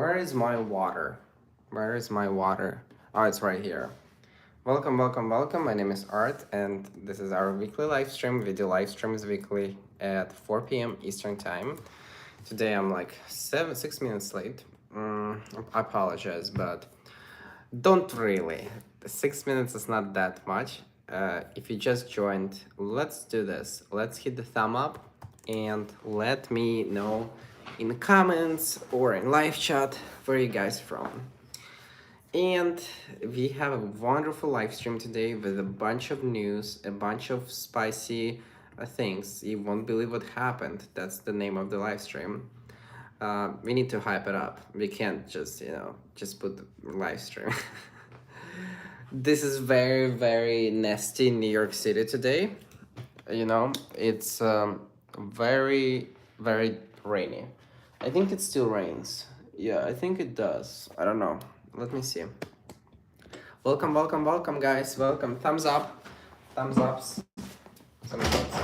Where is my water? Where is my water? Oh, it's right here. Welcome, welcome, welcome. My name is Art, and this is our weekly live stream. We do live streams weekly at 4 p.m. Eastern Time. Today I'm like 6 minutes late. I apologize, but don't really. 6 minutes is not that much. If you just joined, let's do this. Let's hit the thumb up and let me know in the comments or in live chat where you guys from. And we have a wonderful live stream today with a bunch of news, a bunch of spicy things. You won't believe what happened. That's the name of the live stream. We need to hype it up. We can't just put the live stream. This is very, very nasty in New York City today. It's very, very rainy. I think it still rains. Yeah, I think it does. I don't know. Let me see. Welcome, welcome, welcome, guys. Welcome. Thumbs up. Thumbs ups. Some thoughts.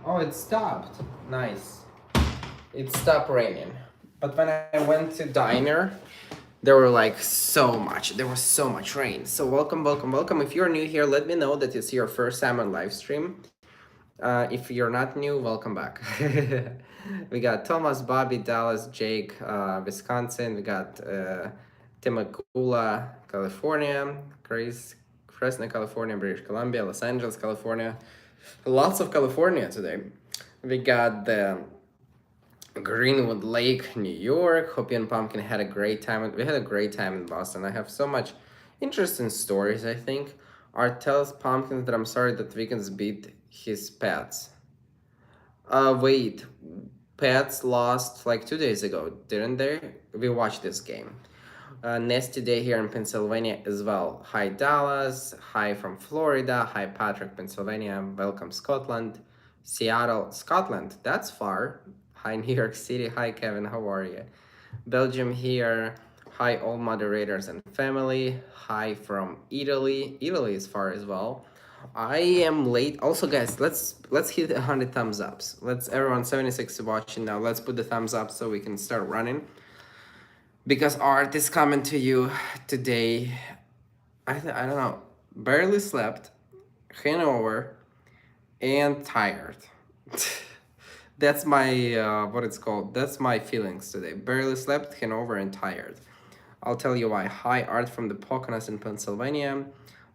Oh, it stopped. Nice. It stopped raining. But when I went to diner, there was so much rain. So welcome, welcome, welcome. If you're new here, let me know that it's your first time on live stream. If you're not new, welcome back. We got Thomas, Bobby, Dallas, Jake, Wisconsin. We got Temecula, California, Grace, Fresno, California, British Columbia, Los Angeles, California. Lots of California today. We got the Greenwood Lake, New York. Hoppy and Pumpkin had a great time. We had a great time in Boston. I have so much interesting stories, I think. Art tells Pumpkin that I'm sorry that Wiggins beat his pets. Wait. Pets lost like 2 days ago, didn't they? We watched this game. Nasty day here in Pennsylvania as well. Hi Dallas, hi from Florida, hi Patrick, Pennsylvania, welcome Scotland, Seattle, Scotland, that's far. Hi New York City, hi Kevin, how are you? Belgium here, hi all moderators and family, hi from Italy, Italy is far as well. I am late. Also, guys, let's hit 100 thumbs ups. Let's everyone 76 watching now. Let's put the thumbs up so we can start running. Because Art is coming to you today. I don't know. Barely slept, hangover, and tired. That's my what it's called. That's my feelings today. Barely slept, hangover, and tired. I'll tell you why. Hi, Art from the Poconos in Pennsylvania.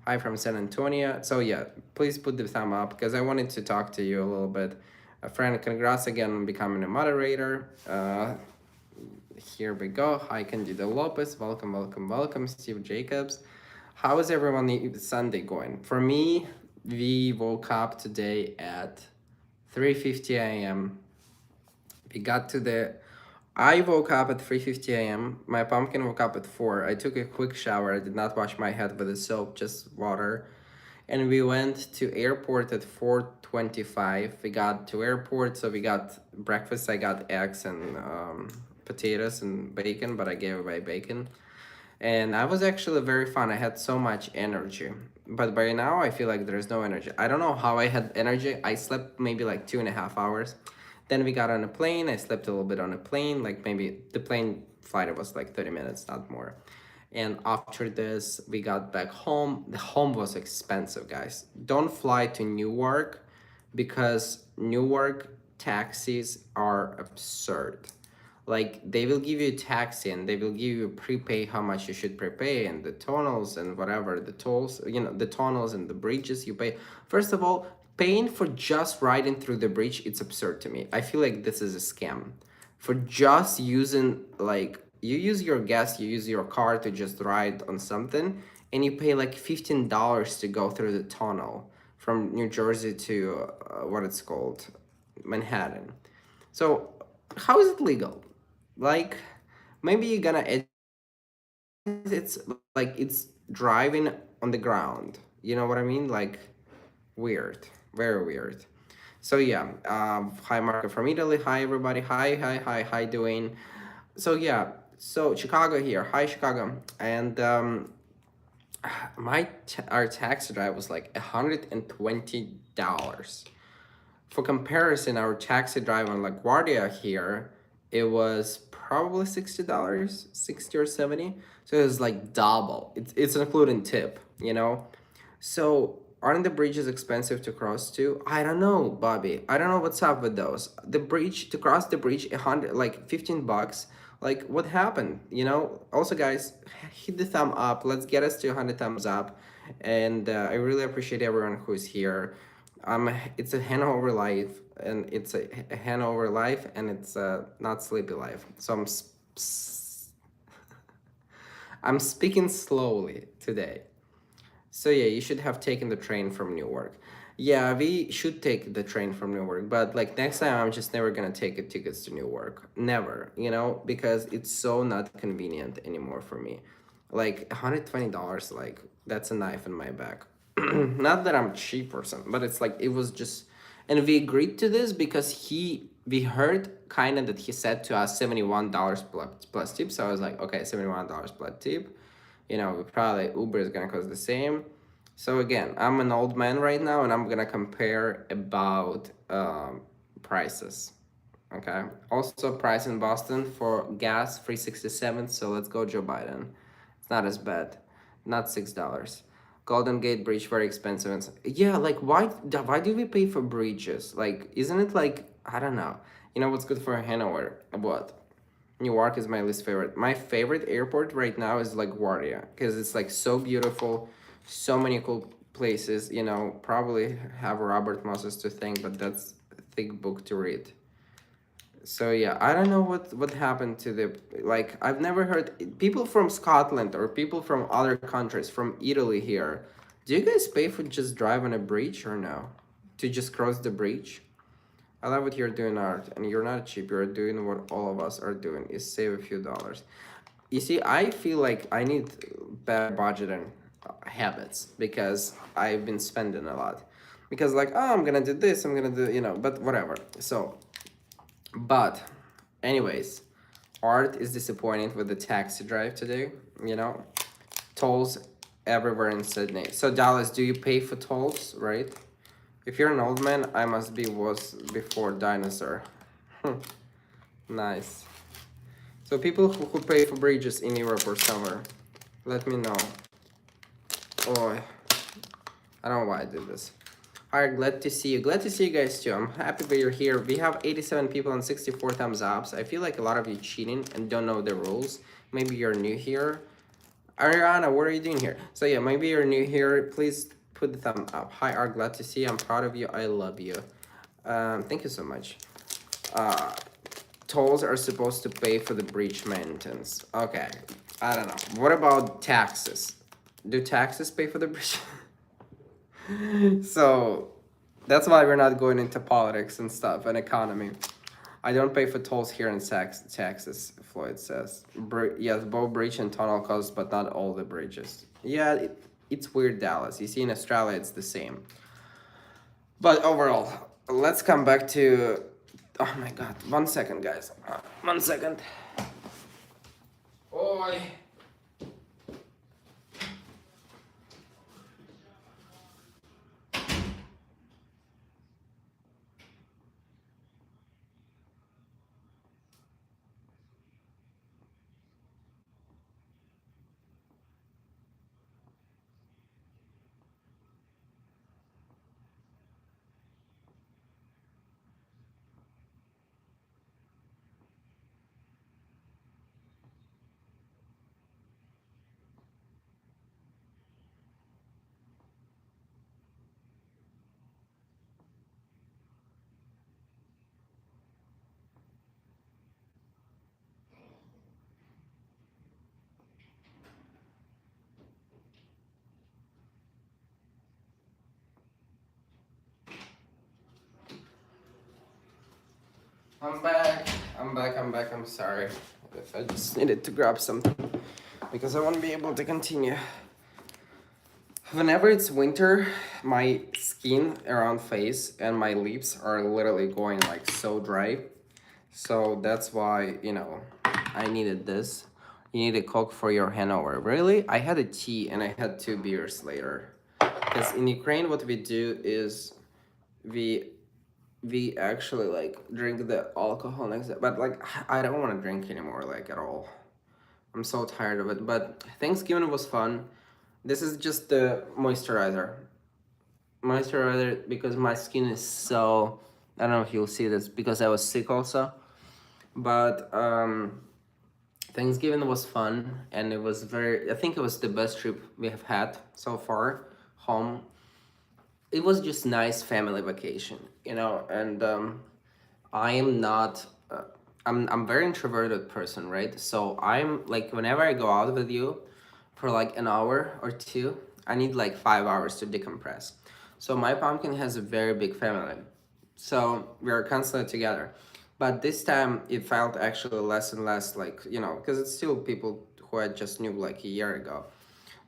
Hi from San Antonio. So yeah, please put the thumb up because I wanted to talk to you a little bit. Friend, congrats again on becoming a moderator. Here we go. Hi, Candido Lopez. Welcome, welcome, welcome. Steve Jacobs. How is everyone Sunday going? For me, we woke up today at 3:50 a.m. I woke up at 3:50 a.m. My pumpkin woke up at 4. I took a quick shower. I did not wash my head with a soap, just water. And we went to airport at 4:25. We got to airport, so we got breakfast. I got eggs and potatoes and bacon, but I gave away bacon. And I was actually very fun. I had so much energy. But by now, I feel like there's no energy. I don't know how I had energy. I slept maybe like 2.5 hours. Then we got on a plane. I slept a little bit on a plane. Like maybe the plane flight was like 30 minutes, not more. And after this, we got back home. The home was expensive, guys. Don't fly to Newark because Newark taxis are absurd. Like they will give you a taxi and they will give you prepay how much you should prepay and the tunnels and whatever the tolls, the tunnels and the bridges you pay. First of all, paying for just riding through the bridge, it's absurd to me. I feel like this is a scam. For just using you use your gas, you use your car to just ride on something and you pay like $15 to go through the tunnel from New Jersey to what it's called, Manhattan. So how is it legal? Like maybe you're gonna it's like it's driving on the ground, you know what I mean? Like weird, very weird. So yeah, hi Marco from Italy. Hi everybody. Hi doing. So yeah, so Chicago here. Hi Chicago. And our taxi drive was like $120. For comparison, our taxi drive on LaGuardia here it was probably $60, 60 or 70. So it was like double. It's including tip, you know? So aren't the bridges expensive to cross too? I don't know, Bobby. I don't know what's up with those. The bridge to cross the bridge, 100 like $15. Like what happened? You know. Also, guys, hit the thumb up. Let's get us to 100 thumbs up, and I really appreciate everyone who's here. It's a hangover life, and it's a hangover life, and it's a not sleepy life. So I'm speaking slowly today. So yeah, you should have taken the train from Newark. Yeah, we should take the train from Newark, but like next time I'm just never gonna take a tickets to Newark. Never, you know, because it's so not convenient anymore for me. Like $120, like that's a knife in my back. Not that I'm a cheap person, but it's like it was just, and we agreed to this because we heard kind of that he said to us $71 plus tip. So I was like, okay, $71 plus tip. You know, probably Uber is gonna cost the same. So again, I'm an old man right now, and I'm gonna compare about prices. Okay. Also, price in Boston for gas 367. So let's go, Joe Biden. It's not as bad. Not $6. Golden Gate Bridge very expensive. Yeah, like why do we pay for bridges? Like, isn't it like I don't know. You know what's good for Hanover? What? Newark is my least favorite. My favorite airport right now is LaGuardia because it's like so beautiful, so many cool places. You know, probably have Robert Moses to thank, but that's a thick book to read. So yeah, I don't know what happened to the like. I've never heard people from Scotland or people from other countries, from Italy here. Do you guys pay for just drive on a bridge or no? To just cross the bridge? I love what you're doing, Art, and you're not cheap. You're doing what all of us are doing, is save a few dollars. You see, I feel like I need better budgeting habits because I've been spending a lot. Because like, oh, I'm gonna do this, I'm gonna do, you know, but whatever. So, but, anyways, Art is disappointed with the taxi drive today, you know? Tolls everywhere in Sydney. So, Dallas, do you pay for tolls, right? If you're an old man, I must be was before dinosaur. Nice. So people who pay for bridges in Europe or somewhere, let me know. Oh, I don't know why I did this. Alright, glad to see you. Glad to see you guys too. I'm happy that you're here. We have 87 people and 64 thumbs ups. I feel like a lot of you cheating and don't know the rules. Maybe you're new here. Ariana, what are you doing here? So yeah, maybe you're new here. Please put the thumb up. Hi, Art, glad to see you. I'm proud of you. I love you. Thank you so much. Tolls are supposed to pay for the bridge maintenance. Okay, I don't know. What about taxes? Do taxes pay for the bridge? So that's why we're not going into politics and stuff and economy. I don't pay for tolls here in Texas, Floyd says. Yes, both bridge and tunnel costs, but not all the bridges. Yeah, it's weird, Dallas. You see, in Australia, it's the same. But overall, let's come back to... Oh my god, 1 second, guys. 1 second. Oi. I'm back. I'm sorry. If I just needed to grab something because I won't be able to continue. Whenever it's winter, my skin around face and my lips are literally going like so dry. So that's why, you know, I needed this. You need a Coke for your hangover. Really? I had a tea and I had 2 beers later. Because in Ukraine, what we do is we we actually like drink the alcohol next day. But like I don't want to drink anymore, like at all. I'm so tired of it. But Thanksgiving was fun. This is just the moisturizer because my skin is so, I don't know if you'll see this because I was sick also. But Thanksgiving was fun, and it was very, I think it was the best trip we have had so far home. It was just nice family vacation, and I am not. I'm very introverted person, right? So I'm like whenever I go out with you for like an hour or two, I need like 5 hours to decompress. So my pumpkin has a very big family, so we are constantly together. But this time it felt actually less and less like because it's still people who I just knew like a year ago.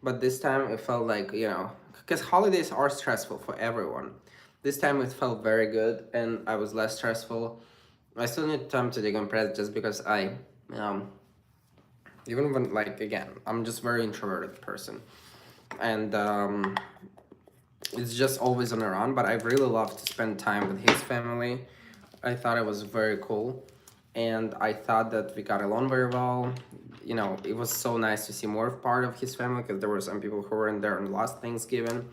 But this time it felt like, because holidays are stressful for everyone. This time it felt very good and I was less stressful. I still need time to decompress just because um, even when, like, again, I'm just very introverted person. And it's just always on around, but I really love to spend time with his family. I thought it was very cool. And I thought that we got along very well. It was so nice to see more part of his family because there were some people who weren't there on last Thanksgiving.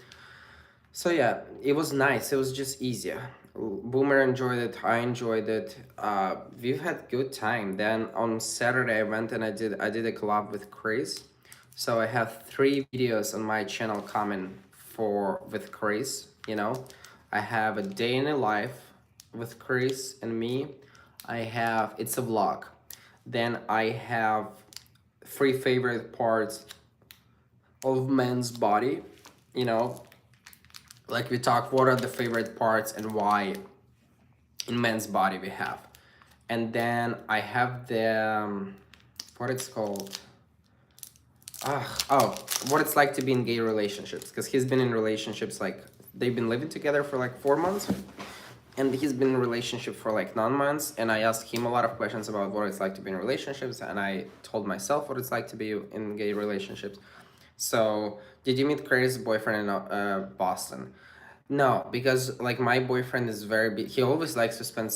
So yeah, it was nice. It was just easier. Boomer enjoyed it. I enjoyed it. We've had good time. Then on Saturday I went and I did a collab with Chris. So I have 3 videos on my channel coming for with Chris. I have a day in a life with Chris and me. I have it's a vlog. Then I have 3 favorite parts of man's body. You know, like we talk what are the favorite parts and why in men's body we have. And then I have the what it's called, oh, what it's like to be in gay relationships, because he's been in relationships, like they've been living together for like 4 months, and he's been in a relationship for like 9 months. And I asked him a lot of questions about what it's like to be in relationships, and I told myself what it's like to be in gay relationships. So did you meet Chris' boyfriend in Boston? No, because like my boyfriend is very big. He always likes to spend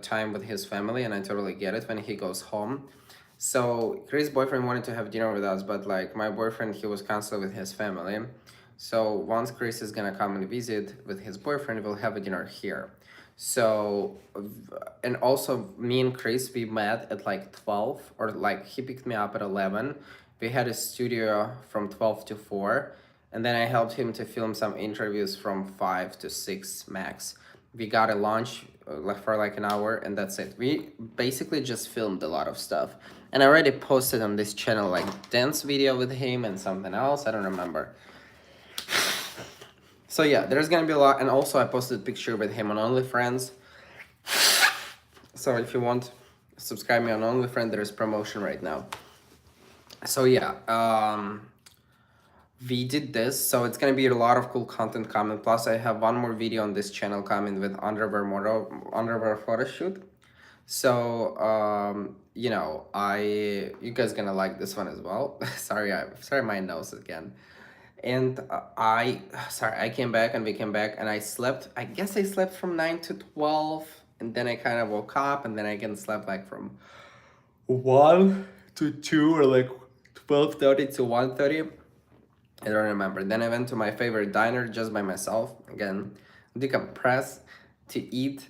time with his family, and I totally get it when he goes home. So Chris' boyfriend wanted to have dinner with us, but like my boyfriend, he was constantly with his family. So once Chris is gonna come and visit with his boyfriend, we'll have a dinner here. So, and also me and Chris, we met at like 12, or like he picked me up at 11. We had a studio from 12 to 4, and then I helped him to film some interviews from 5 to 6 max. We got a lunch for like an hour, and that's it. We basically just filmed a lot of stuff. And I already posted on this channel like dance video with him and something else, I don't remember. So yeah, there's gonna be a lot, and also I posted a picture with him on OnlyFriends. So if you want, subscribe me on OnlyFriends. There's promotion right now. So yeah, we did this, so it's gonna be a lot of cool content coming. Plus, I have one more video on this channel coming with underwear photo shoot. So you guys gonna like this one as well. Sorry, my nose again. And I came back and we came back and I slept. I guess I slept from 9 to 12, and then I kind of woke up, and then I again slept like from 1 to 2, or like 12:30 to 1:30. I don't remember. Then I went to my favorite diner just by myself again, decompress, to eat,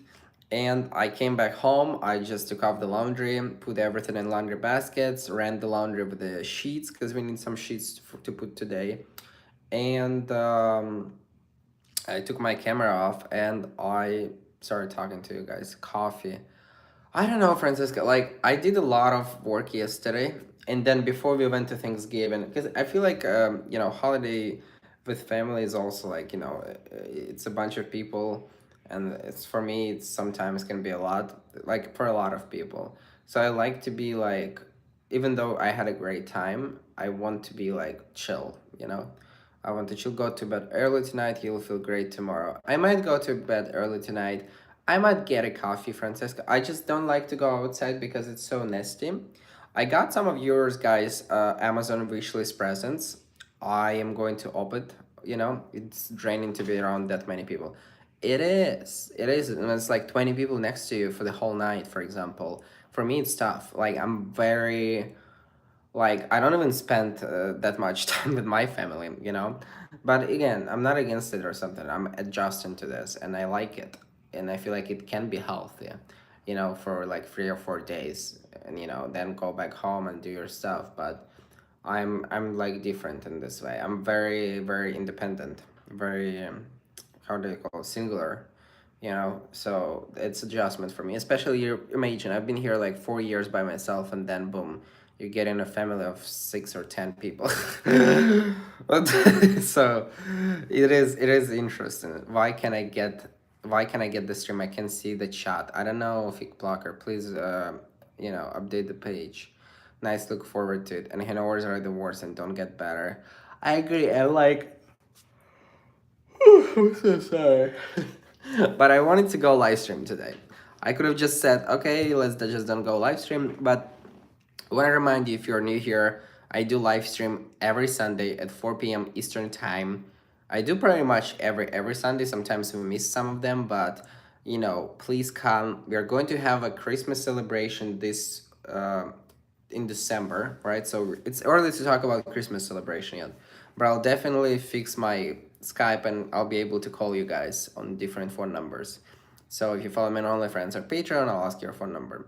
and I came back home. I just took off the laundry, put everything in laundry baskets, ran the laundry with the sheets because we need some sheets to put today, and I took my camera off and I started talking to you guys. Coffee. I don't know, Francisca. Like, I did a lot of work yesterday, and then before we went to Thanksgiving, because I feel like holiday with family is also like it's a bunch of people, and it's for me. It's sometimes can be a lot, like for a lot of people. So I like to be like, even though I had a great time, I want to be like chill. I want to chill. Go to bed early tonight. You'll feel great tomorrow. I might go to bed early tonight. I might get a coffee, Francesca. I just don't like to go outside because it's so nasty. I got some of yours, guys, Amazon wishlist presents. I am going to open it. It's draining to be around that many people. It is. It is. And it's like 20 people next to you for the whole night, for example. For me, it's tough. Like, I'm very, like, I don't even spend that much time with my family, you know? But again, I'm not against it or something. I'm adjusting to this and I like it. And I feel like it can be healthy, you know, for like 3 or 4 days and, you know, then go back home and do your stuff. But I'm like different in this way. I'm very, very independent, very how do you call it, singular, you know. So it's adjustment for me. Especially you imagine I've been here like 4 years by myself, and then boom, you get in a family of 6 or 10 people. But so it is interesting. Why can I get the stream? I can see the chat. I don't know, Fick Blocker. Please, you know, update the page. Nice, look forward to it. And hangovers are the worst and don't get better. I agree. I like. I'm so sorry. But I wanted to go live stream today. I could have just said, okay, let's just don't go live stream. But I want to remind you, if you're new here, I do live stream every Sunday at 4 p.m. Eastern time. I do pretty much every Sunday. Sometimes we miss some of them, but you know, please come. We are going to have a Christmas celebration this in December, right? So it's early to talk about Christmas celebration yet, but I'll definitely fix my Skype and I'll be able to call you guys on different phone numbers. So if you follow me on OnlyFriends or Patreon, I'll ask your phone number.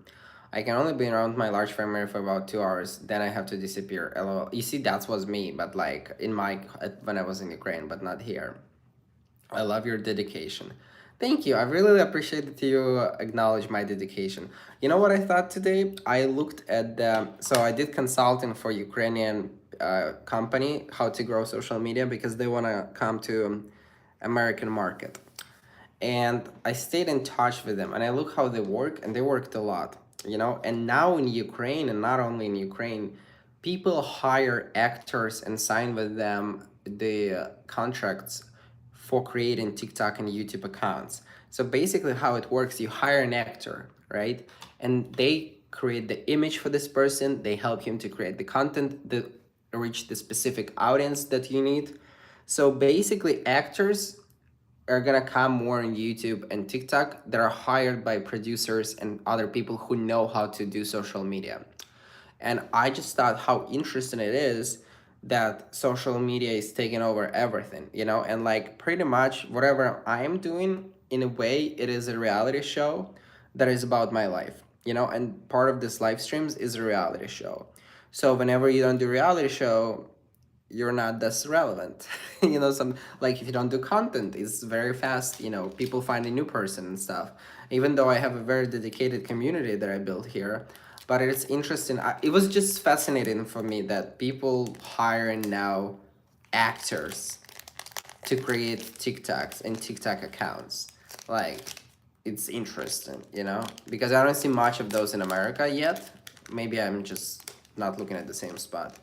I can only be around my large family for about 2 hours, then I have to disappear. LOL. You see, that was me, but like in my when I was in Ukraine, but not here. I love your dedication. Thank you. I really appreciate that you acknowledge my dedication. You know what I thought today? I looked at the, so I did consulting for Ukrainian company, how to grow social media, because they want to come to American market. And I stayed in touch with them and I look how they work, and they worked a lot, you know. And now in Ukraine, and not only in Ukraine, people hire actors and sign with them the contracts for creating TikTok and YouTube accounts. So basically how it works, you hire an actor, right? And they create the image for this person, they help him to create the content that reach the specific audience that you need. So basically actors are gonna come more on YouTube and TikTok that are hired by producers and other people who know how to do social media. And I just thought how interesting it is that social media is taking over everything, you know, and like pretty much whatever I'm doing, in a way, it is a reality show that is about my life, you know, and part of this live streams is a reality show. So whenever you don't do reality show, you're not this relevant. You know, some, like if you don't do content, it's very fast, you know, people find a new person and stuff. Even though I have a very dedicated community that I built here, but it's interesting. It was just fascinating for me that people hire now actors to create TikToks and TikTok accounts. Like, it's interesting, you know, because I don't see much of those in America yet. Maybe I'm just not looking at the same spot,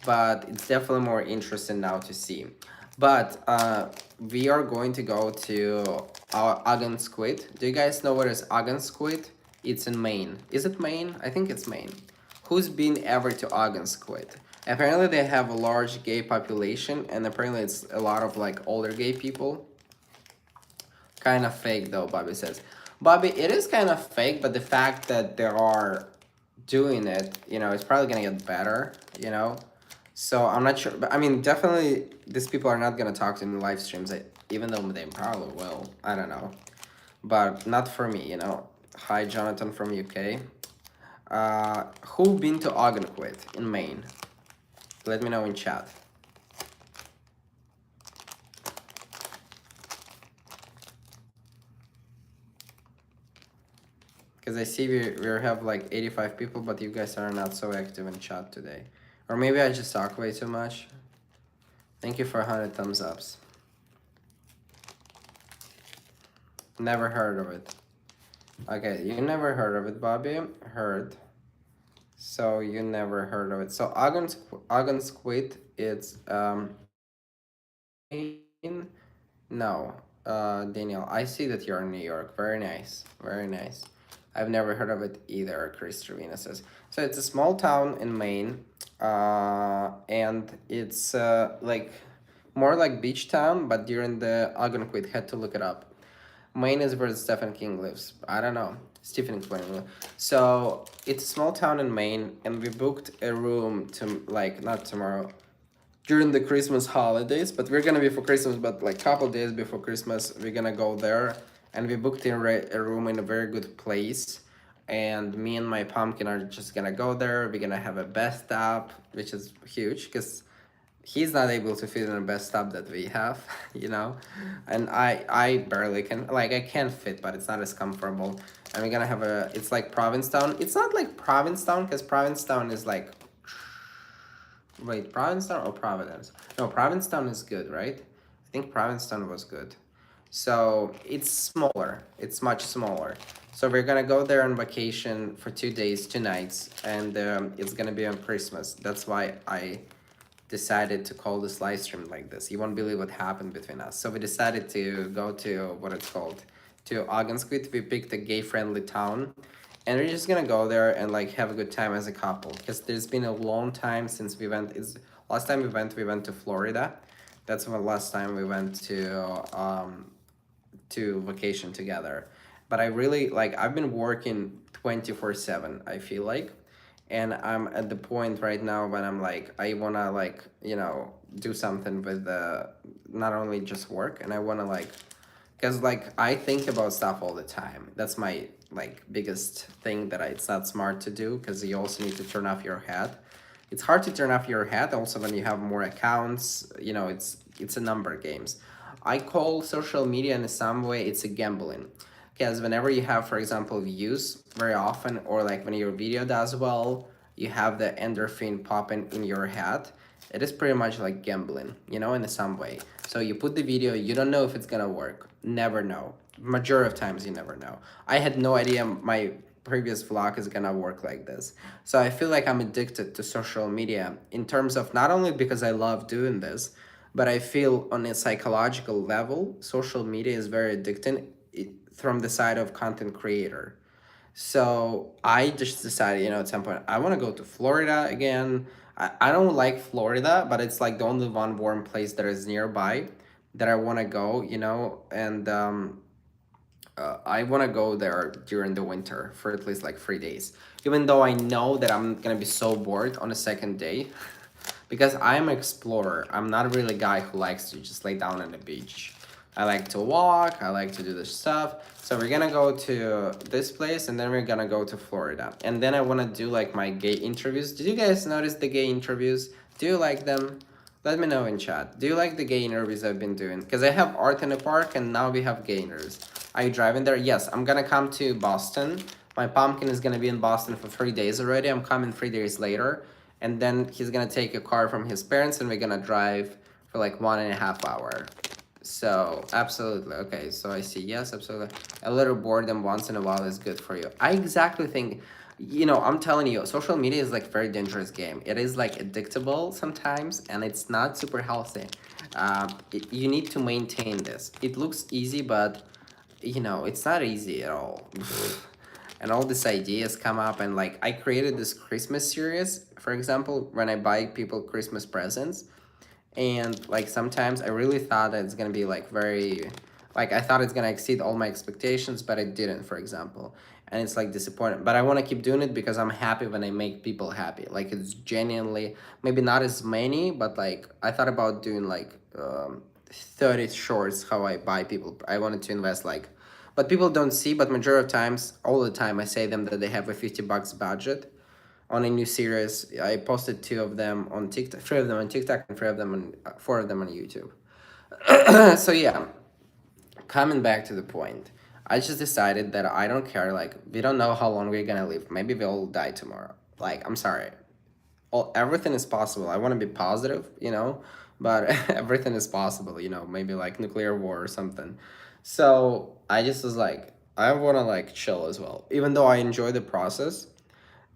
but it's definitely more interesting now to see. But we are going to go to our Agan Squid. Do you guys know where is Agan Squid? It's in Maine. Is it Maine? I think it's Maine. Who's been ever to Agan Squid? Apparently they have a large gay population, and apparently it's a lot of like older gay people. Kind of fake though, Bobby says. Bobby, it is kind of fake, but the fact that they are doing it, you know, it's probably gonna get better, you know. So I'm not sure, but I mean, definitely these people are not gonna talk to me in live streams, even though they probably will. I don't know, but not for me, you know. Hi, Jonathan from UK. Who been to Ogunquit in Maine? Let me know in chat. Because I see we have like 85 people, but you guys are not so active in chat today. Or maybe I just talk way too much. Thank you for 100 thumbs ups. Never heard of it. Okay, you never heard of it, Bobby? Heard. So you never heard of it. So Squid, it's no. Daniel, I see that you're in New York. Very nice. Very nice. I've never heard of it either, Chris Trevina says. So it's a small town in Maine, and it's like more like beach town, but during the Algonquin, had to look it up. Maine is where Stephen King lives. I don't know. Stephen King. So it's a small town in Maine, and we booked a room to like not tomorrow during the Christmas holidays, but we're gonna be for Christmas, but like couple days before Christmas, we're gonna go there, and we booked a room in a very good place. And me and my pumpkin are just gonna go there. We're gonna have a bathtub, which is huge because he's not able to fit in the bathtub that we have, you know, and I barely can, like I can fit, but it's not as comfortable. And we're gonna have a, it's like Provincetown. It's not like Provincetown because Provincetown is like, wait, Provincetown or Providence? No, Provincetown is good, right? I think Provincetown was good. So it's smaller. It's much smaller. So we're gonna go there on vacation for 2 days, 2 nights, and it's gonna be on Christmas. That's why I decided to call this live stream like this. You won't believe what happened between us. So we decided to go to what it's called, to Ogensquit. We picked a gay-friendly town, and we're just gonna go there and like have a good time as a couple. Because there's been a long time since we went. It's last time we went to Florida. That's the last time we went to vacation together. But I really like, I've been working 24/7, I feel like. And I'm at the point right now when I'm like, I wanna like, you know, do something with the, not only just work, and I wanna like, because like I think about stuff all the time. That's my like biggest thing that it's not smart to do, because you also need to turn off your head. It's hard to turn off your head also when you have more accounts, you know, it's a number games. I call social media in some way it's a gambling, because whenever you have, for example, views very often, or like when your video does well, you have the endorphin popping in your head. It is pretty much like gambling, you know, in some way. So you put the video, you don't know if it's gonna work, never know. Majority of times you never know. I had no idea my previous vlog is gonna work like this. So I feel like I'm addicted to social media in terms of not only because I love doing this, but I feel on a psychological level, social media is very addicting from the side of content creator. So I just decided, you know, at some point, I want to go to Florida again. I don't like Florida, but it's like the only one warm place that is nearby that I want to go, you know, and I want to go there during the winter for at least like 3 days. Even though I know that I'm going to be so bored on the second day because I'm an explorer. I'm not really a guy who likes to just lay down on the beach. I like to walk, I like to do this stuff. So we're gonna go to this place and then we're gonna go to Florida. And then I wanna do like my gay interviews. Did you guys notice the gay interviews? Do you like them? Let me know in chat. Do you like the gay interviews I've been doing? Because I have art in the park and now we have gay interviews. Are you driving there? Yes, I'm gonna come to Boston. My pumpkin is gonna be in Boston for 3 days already. I'm coming 3 days later. And then he's gonna take a car from his parents and we're gonna drive for like 1.5 hours. So absolutely. Okay, so I see, yes, absolutely. A little boredom once in a while is good for you. I exactly think, you know, I'm telling you, social media is like very dangerous game. It is like addictable sometimes and it's not super healthy. You need to maintain this. It looks easy, but you know, it's not easy at all. And all these ideas come up, and like I created this Christmas series, for example, when I buy people Christmas presents. And like sometimes I really thought that it's gonna be like very, like I thought it's gonna exceed all my expectations, but it didn't, for example. And it's like disappointing, but I want to keep doing it because I'm happy when I make people happy. Like it's genuinely, maybe not as many, but like I thought about doing like 30 shorts how I buy people. I wanted to invest like, but people don't see, but majority of times, all the time I say them that they have a $50 budget on a new series. I posted 2 of them on TikTok, 3 of them on TikTok, and 3 of them on 4 of them on YouTube. So yeah, coming back to the point, I just decided that I don't care. Like we don't know how long we're gonna live. Maybe we'll die tomorrow. Like I'm sorry, everything is possible. I want to be positive, you know, but everything is possible, you know, maybe like nuclear war or something. So I just was like, I want to like chill as well, even though I enjoy the process,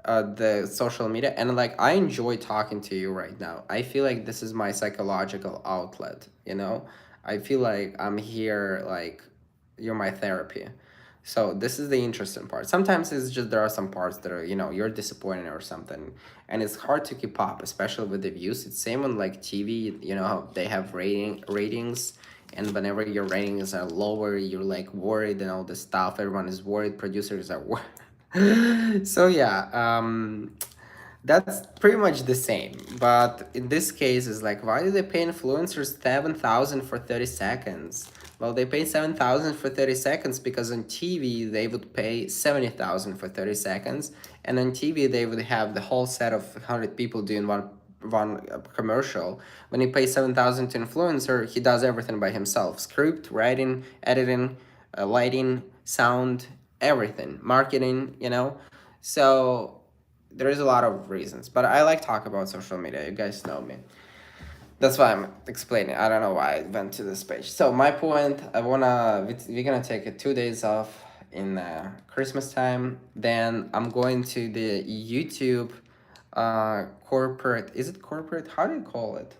the social media, and like I enjoy talking to you right now. I feel like this is my psychological outlet, you know. I feel like I'm here, like you're my therapy. So this is the interesting part. Sometimes it's just there are some parts that are, you know, you're disappointed or something, and it's hard to keep up, especially with the views. It's same on like TV, you know, how they have ratings and whenever your ratings are lower, you're like worried and all this stuff. Everyone is worried, producers are worried. So yeah, that's pretty much the same. But in this case, it's like, why do they pay influencers 7,000 for 30 seconds? Well, they pay 7,000 for 30 seconds because on TV they would pay 70,000 for 30 seconds, and on TV they would have the whole set of 100 people doing one commercial. When he pays 7,000 to influencer, he does everything by himself: script, writing, editing, lighting, sound, everything, marketing. So there is a lot of reasons, but I like talk about social media. You guys know me. That's why I'm explaining. I don't know why I went to this page. So my point, we're gonna take 2 days off in Christmas time. Then I'm going to the YouTube corporate. Is it corporate? How do you call it?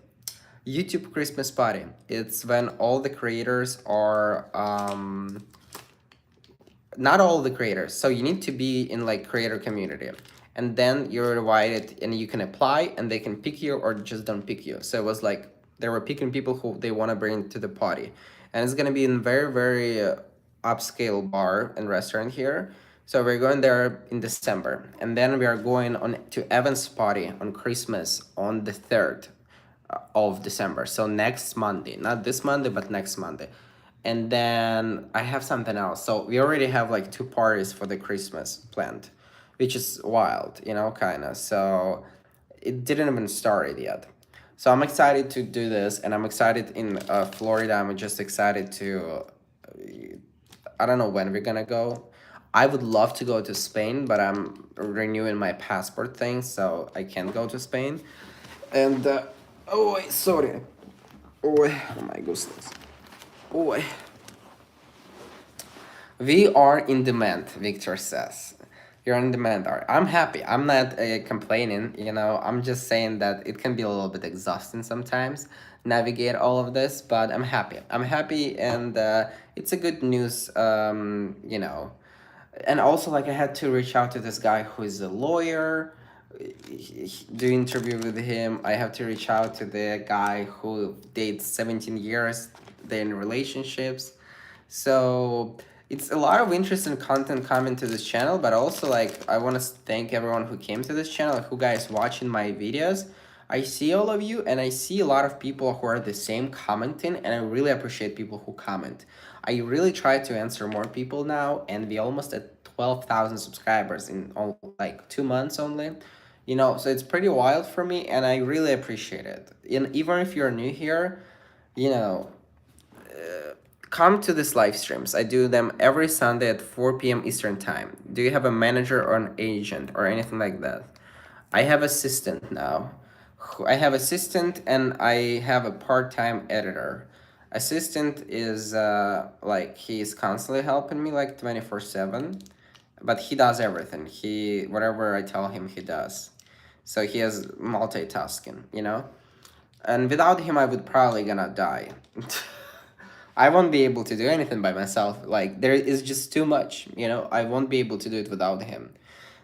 YouTube Christmas party. It's when all the creators are not all the creators, so you need to be in like creator community, and then you're invited and you can apply and they can pick you or just don't pick you. So it was like they were picking people who they want to bring to the party, and it's going to be in very upscale bar and restaurant here. So we're going there in December, and then we are going on to Evan's party on Christmas on the 3rd of December. So next Monday, not this Monday, but next Monday. And then I have something else. So we already have like 2 parties for the Christmas planned, which is wild, kind of. So it didn't even start yet. So I'm excited to do this, and I'm excited in Florida. I'm just excited to. I don't know when we're gonna go. I would love to go to Spain, but I'm renewing my passport thing, so I can't go to Spain. And oh, sorry. Oh my goodness. Oh, we are in demand, Victor says. You're in demand, Art. I'm happy. I'm not complaining, I'm just saying that it can be a little bit exhausting sometimes, navigate all of this, but I'm happy. I'm happy, and it's a good news, And also, like, I had to reach out to this guy who is a lawyer, do interview with him. I have to reach out to the guy who dates 17 years, they're in relationships. So it's a lot of interesting content coming to this channel, but also like I want to thank everyone who came to this channel, who guys watching my videos. I see all of you, and I see a lot of people who are the same commenting, and I really appreciate people who comment. I really try to answer more people now, and we almost at 12,000 subscribers in like 2 months only. So it's pretty wild for me, and I really appreciate it. And even if you're new here, you know, come to these live streams. I do them every Sunday at 4 p.m. Eastern Time. Do you have a manager or an agent or anything like that? I have assistant now. I have assistant, and I have a part-time editor. Assistant is like he's constantly helping me like 24/7, but he does everything. Whatever I tell him, he does. So he has multitasking. And without him, I would probably gonna die. I won't be able to do anything by myself. Like, there is just too much. I won't be able to do it without him.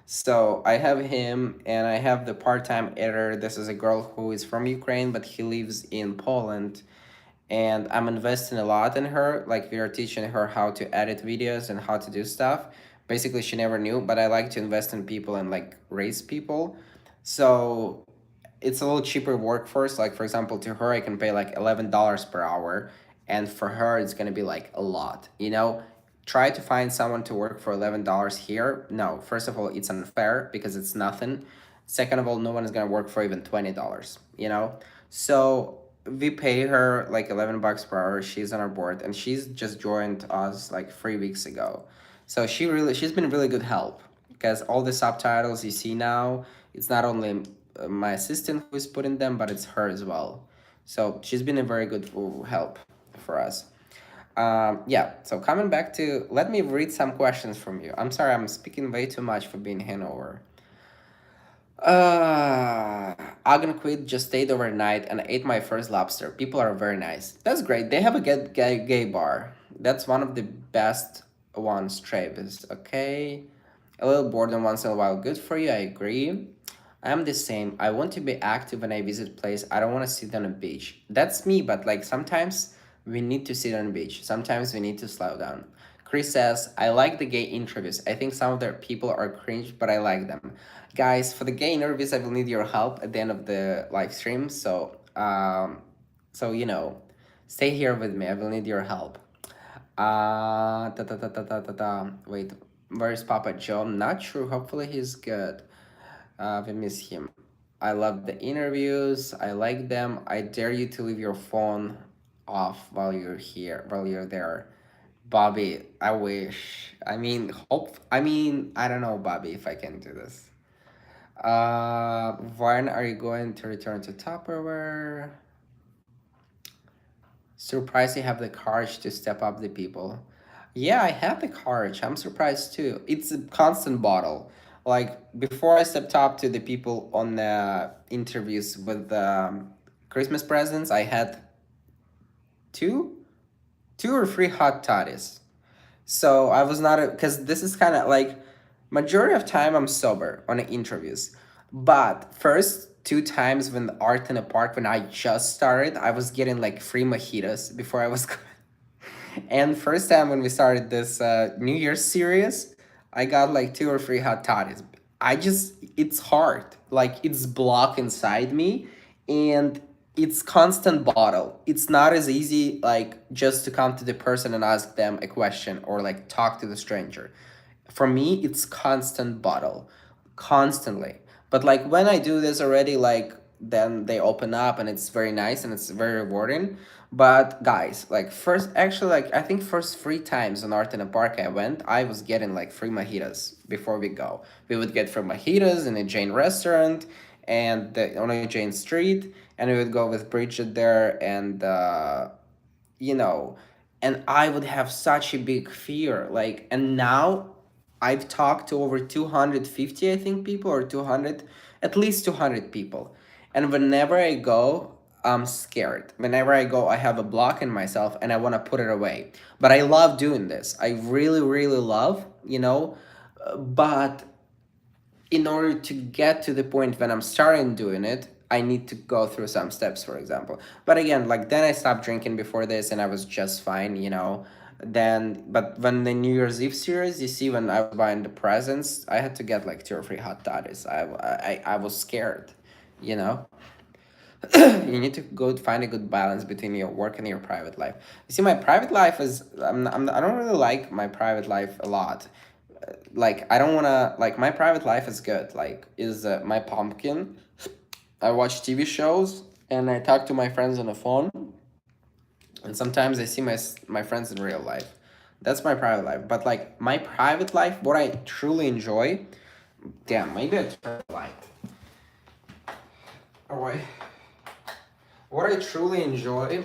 So I have him, and I have the part-time editor. This is a girl who is from Ukraine, but he lives in Poland. And I'm investing a lot in her. Like, we are teaching her how to edit videos and how to do stuff. Basically, she never knew, but I like to invest in people and like raise people. So it's a little cheaper workforce. Like, for example, to her I can pay like $11 per hour, and for her it's gonna be like a lot. Try to find someone to work for $11 here. No, first of all, it's unfair because it's nothing. Second of all, no one is gonna work for even $20. So we pay her like 11 bucks per hour. She's on our board, and she's just joined us like 3 weeks ago. So she's been really good help, because all the subtitles you see now, it's not only my assistant who is putting them, but it's her as well. So she's been a very good help for us. Yeah, so coming back to, let me read some questions from you. I'm sorry, I'm speaking way too much for being Hanover. Agan Quid just stayed overnight and ate my first lobster. People are very nice. That's great. They have a gay bar. That's one of the best ones, Travis. Okay. A little boredom once in a while. Good for you, I agree. I'm the same. I want to be active when I visit place. I don't want to sit on a beach. That's me, but like sometimes We need to sit on the beach. Sometimes we need to slow down. Chris says, I like the gay interviews. I think some of their people are cringe, but I like them. Guys, for the gay interviews, I will need your help at the end of the live stream. So stay here with me. I will need your help. Wait, where's Papa Joe? I'm not sure. Hopefully he's good. We miss him. I love the interviews. I like them. I dare you to leave your phone off while you're here, while you're there. Bobby, I wish. I don't know, Bobby, if I can do this. When are you going to return to Tupperware? Surprised you have the courage to step up the people. Yeah, I have the courage. I'm surprised too. It's a constant battle. Like before I stepped up to the people on the interviews with Christmas presents, I had two, two or three hot toddies. So I was not because this is kind of like majority of time I'm sober on the interviews, but first two times when the art in the park when I just started, I was getting like free mojitos before I was. And first time when we started this New Year's series, I got like two or three hot toddies. It's hard. Like it's blocked inside me, and it's constant bottle. It's not as easy like just to come to the person and ask them a question or like talk to the stranger. For me, it's constant bottle, constantly. But like when I do this already, like then they open up and it's very nice and it's very rewarding. But guys, like first, actually, like I think first three times on Art in a Park I went, I was getting like free mojitos before we go. We would get free mojitos in a Jane restaurant and on a Jane street, and we would go with Bridget there, and you know, and I would have such a big fear. Like, and now I've talked to over 250, I think, people, or 200, at least 200 people. And whenever I go, I'm scared. Whenever I go, I have a block in myself and I want to put it away. But I love doing this. I really, really love, but in order to get to the point when I'm starting doing it, I need to go through some steps, for example. But again, like then I stopped drinking before this and I was just fine. Then, but when the New Year's Eve series, you see, when I was buying the presents, I had to get like two or three hot toddies. I was scared, you know? You need to go find a good balance between your work and your private life. You see, my private life is, I don't really like my private life a lot. Like I don't want to, like my private life is good, like is my pumpkin. I watch TV shows and I talk to my friends on the phone, and sometimes I see my friends in real life. That's my private life. But like my private life, what I truly enjoy, damn, maybe I turn the light. All right. What I truly enjoy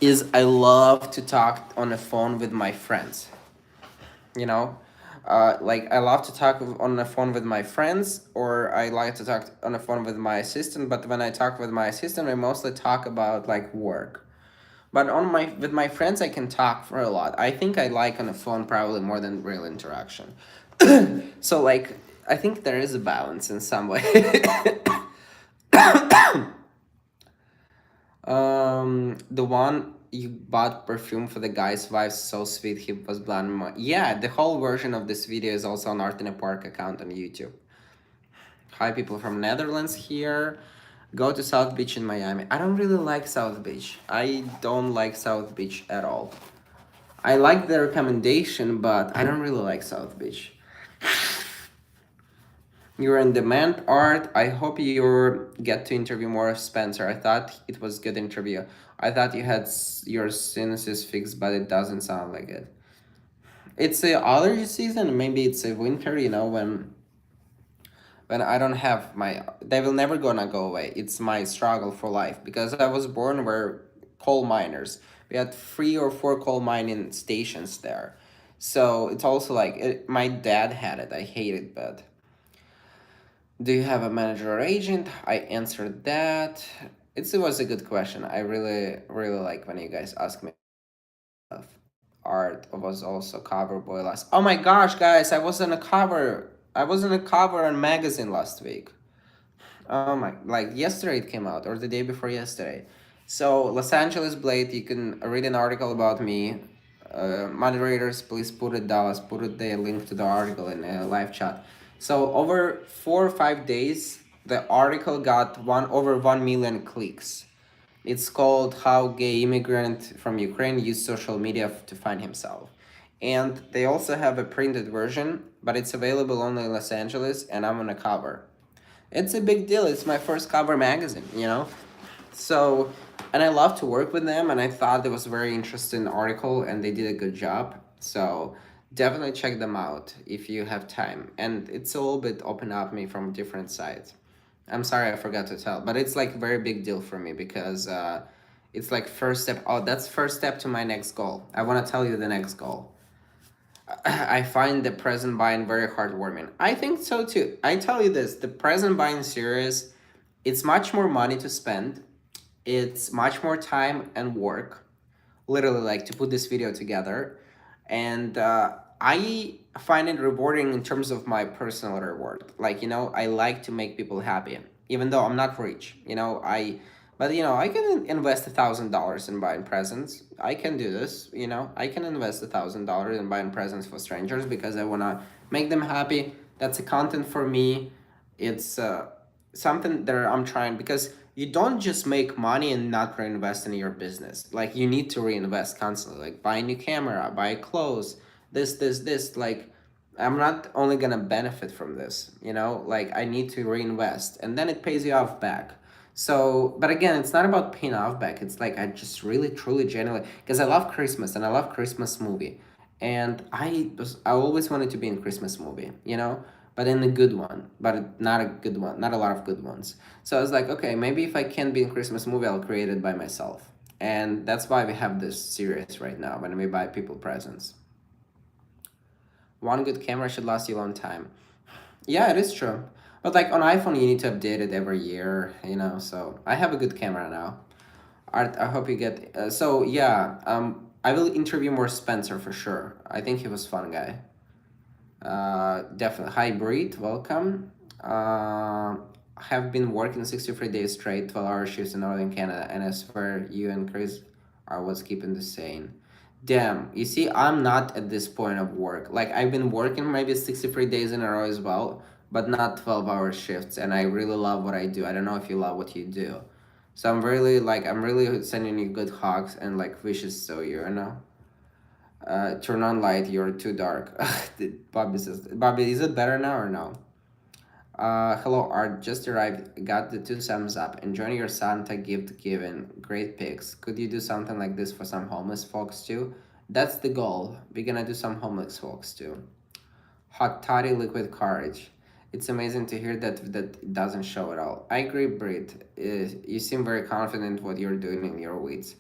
is I love to talk on the phone with my friends. you know like I love to talk on the phone with my friends, or I like to talk on the phone with my assistant. But when I talk with my assistant, I mostly talk about like work. But on my with my friends, I can talk for a lot. I think I like on the phone probably more than real interaction. So like I think there is a balance in some way. The one you bought perfume for the guy's wife, so sweet. He was blonde. Yeah, the whole version of this video is also on Art in a Park account on YouTube. Hi, people from Netherlands here. Go to South Beach in Miami. I don't really like South Beach. I don't like South Beach at all. I like the recommendation, but I don't really like South Beach. You're in demand, Art. I hope you get to interview more of Spencer. I thought it was good interview. I thought you had your sinuses fixed, but it doesn't sound like it. It's a allergy season. Maybe it's a winter. When I don't have my, they will never gonna go away. It's my struggle for life because I was born where coal miners. We had 3 or 4 coal mining stations there, so it's also like my dad had it. I hate it, but. Do you have a manager or agent? I answered that. It was a good question. I really, really like when you guys ask me stuff. Art was also cover boy last. Oh my gosh, guys! I was on a cover. I was on a cover on magazine last week. Oh my! Like yesterday it came out, or the day before yesterday. So, Los Angeles Blade, you can read an article about me. Moderators, please put it, Dallas, put it the link to the article in a live chat. So, over 4 or 5 days, the article got over 1 million clicks. It's called How Gay Immigrant from Ukraine Used Social Media to Find Himself. And they also have a printed version, but it's available only in Los Angeles, and I'm on a cover. It's a big deal. It's my first cover magazine. So, and I love to work with them, and I thought it was a very interesting article, and they did a good job. So, definitely check them out if you have time. And it's a little bit open up me from different sides. I'm sorry I forgot to tell, but it's like a very big deal for me because it's like first step. Oh, that's first step to my next goal. I want to tell you the next goal. I find the present buying very heartwarming. I think so too. I tell you this, the present buying series, it's much more money to spend. It's much more time and work, literally like to put this video together. And I find it rewarding in terms of my personal reward. Like, I like to make people happy, even though I'm not rich. But I can invest $1,000 in buying presents. I can do this. I can invest $1,000 in buying presents for strangers because I wanna make them happy. That's a content for me. It's something that I'm trying because you don't just make money and not reinvest in your business. Like you need to reinvest constantly. Like buy a new camera, buy clothes, this. Like I'm not only gonna benefit from this. Like I need to reinvest, and then it pays you off back. So, but again, it's not about paying off back. It's like I just really, truly, genuinely, because I love Christmas and I love Christmas movie, and I always wanted to be in Christmas movie. But in a good one, but not a good one, not a lot of good ones. So I was like, okay, maybe if I can be in Christmas movie, I'll create it by myself. And that's why we have this series right now when we buy people presents. One good camera should last you a long time. Yeah, it is true. But like on iPhone, you need to update it every year. So I have a good camera now. Art, I hope you get. So yeah, I will interview more Spencer for sure. I think he was fun guy. Definitely. Hi, Breed. Welcome. Have been working 63 days straight, 12-hour shifts in Northern Canada, and I swear you and Chris are what's keeping the sane. Damn, you see, I'm not at this point of work. Like, I've been working maybe 63 days in a row as well, but not 12-hour shifts, and I really love what I do. I don't know if you love what you do. So I'm really sending you good hugs and like wishes to you. Turn on light, you're too dark. Bobby says, Bobby, is it better now or no? Hello, Art. Just arrived. Got the two thumbs up. Enjoying your Santa gift giving. Great pics. Could you do something like this for some homeless folks too? That's the goal. We're gonna do some homeless folks too. Hot toddy liquid courage. It's amazing to hear that it doesn't show at all. I agree, Brit. You seem very confident what you're doing in your weeds.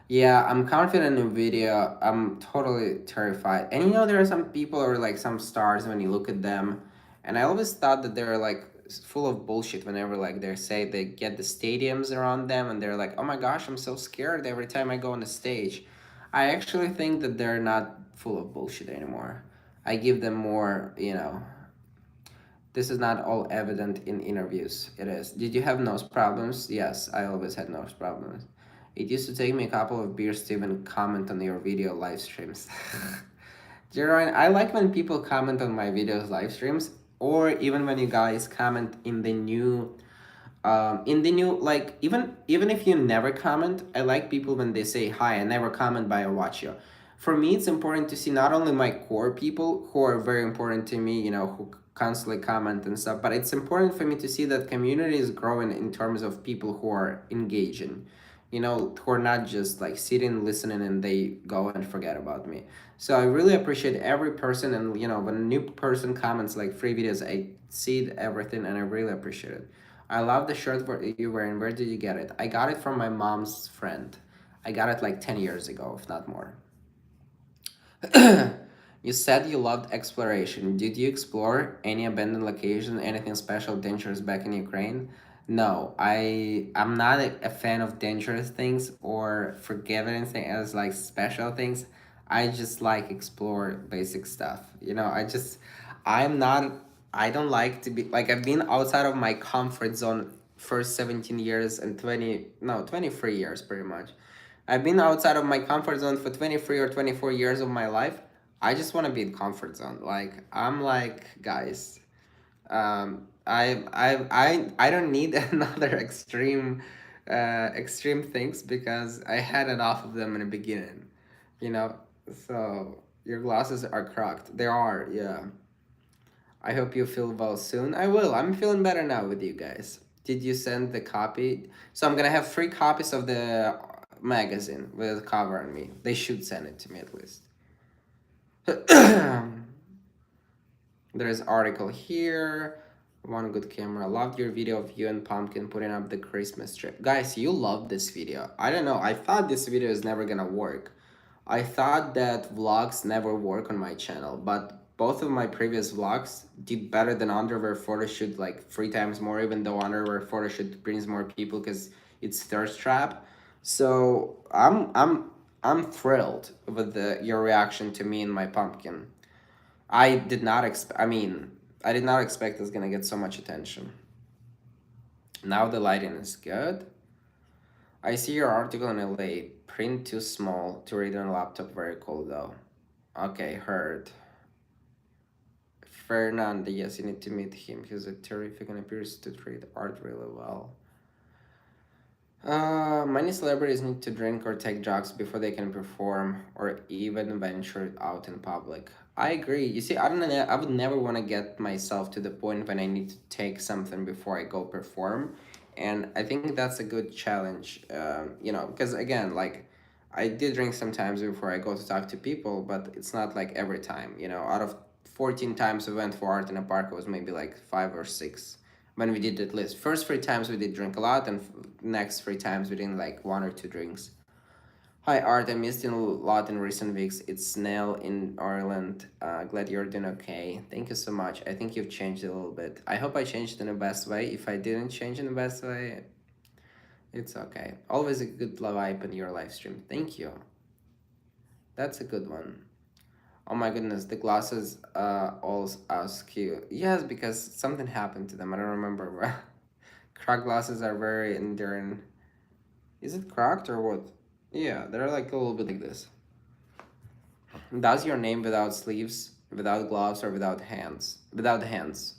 Yeah, I'm confident in video. I'm totally terrified. And there are some people or like some stars when you look at them, and I always thought that they're like full of bullshit whenever like they say they get the stadiums around them and they're like, oh my gosh, I'm so scared every time I go on the stage. I actually think that they're not full of bullshit anymore. I give them more. This is not all evident in interviews. It is. Did you have nose problems? Yes, I always had nose problems. It used to take me a couple of beers to even comment on your video live streams. Jeroen, I like when people comment on my videos live streams, or even when you guys comment in the new like even if you never comment, I like people when they say hi. I never comment, but I watch you. For me, it's important to see not only my core people who are very important to me, who constantly comment and stuff, but it's important for me to see that community is growing in terms of people who are engaging, who are not just like sitting listening and they go and forget about me. So I really appreciate every person, and when a new person comments like free videos, I see everything and I really appreciate it. I love the shirt you're wearing. Where did you get it? I got it from my mom's friend. I got it like 10 years ago, if not more. You said you loved exploration. Did you explore any abandoned location, anything special, dangerous back in Ukraine? No, I'm not a fan of dangerous things or forgive anything as like special things. I just like explore basic stuff. I'm not I don't like to be like I've been outside of my comfort zone first 17 years and 23 years pretty much. I've been outside of my comfort zone for 23 or 24 years of my life. I just want to be in comfort zone. Like I'm like, guys, I don't need another extreme things because I had enough of them in the beginning, you know. So your glasses are cracked. They are, yeah. I hope you feel well soon. I will. I'm feeling better now with you guys. Did you send the copy? So I'm gonna have 3 copies of the magazine with a cover on me. They should send it to me at least. There's article here. One good camera. Loved your video of you and Pumpkin putting up the Christmas tree. Guys, you love this video. I don't know. I thought this video is never gonna work. I thought that vlogs never work on my channel, but both of my previous vlogs did better than underwear photo shoot like 3 times more, even though underwear photo shoot brings more people because it's thirst trap. So I'm thrilled with your reaction to me and my pumpkin. I did not expect it's gonna get so much attention. Now the lighting is good. I see your article in LA. Print too small to read on a laptop. Very cool though. Okay, heard. Fernando, yes, you need to meet him. He's a terrific and appears to treat art really well. Many celebrities need to drink or take drugs before they can perform or even venture out in public. I agree. You see, I don't know. I would never want to get myself to the point when I need to take something before I go perform, and I think that's a good challenge. Because again, like, I did drink sometimes before I go to talk to people, but it's not like every time. Out of 14 times we went for art in a park, it was maybe like 5 or 6 when we did at least. First 3 times we did drink a lot, and next 3 times we did like 1 or 2 drinks. Hi Art, I missed you a lot in recent weeks. It's Snail in Ireland. Glad you're doing okay. Thank you so much. I think you've changed a little bit. I hope I changed in the best way. If I didn't change in the best way, it's okay. Always a good vibe in your live stream. Thank you. That's a good one. Oh my goodness, the glasses all ask you. Yes, because something happened to them. I don't remember. Cracked glasses are very enduring. Is it cracked or what? Yeah, they're like a little bit like this. Does your name without sleeves, without gloves, or without hands? Without hands.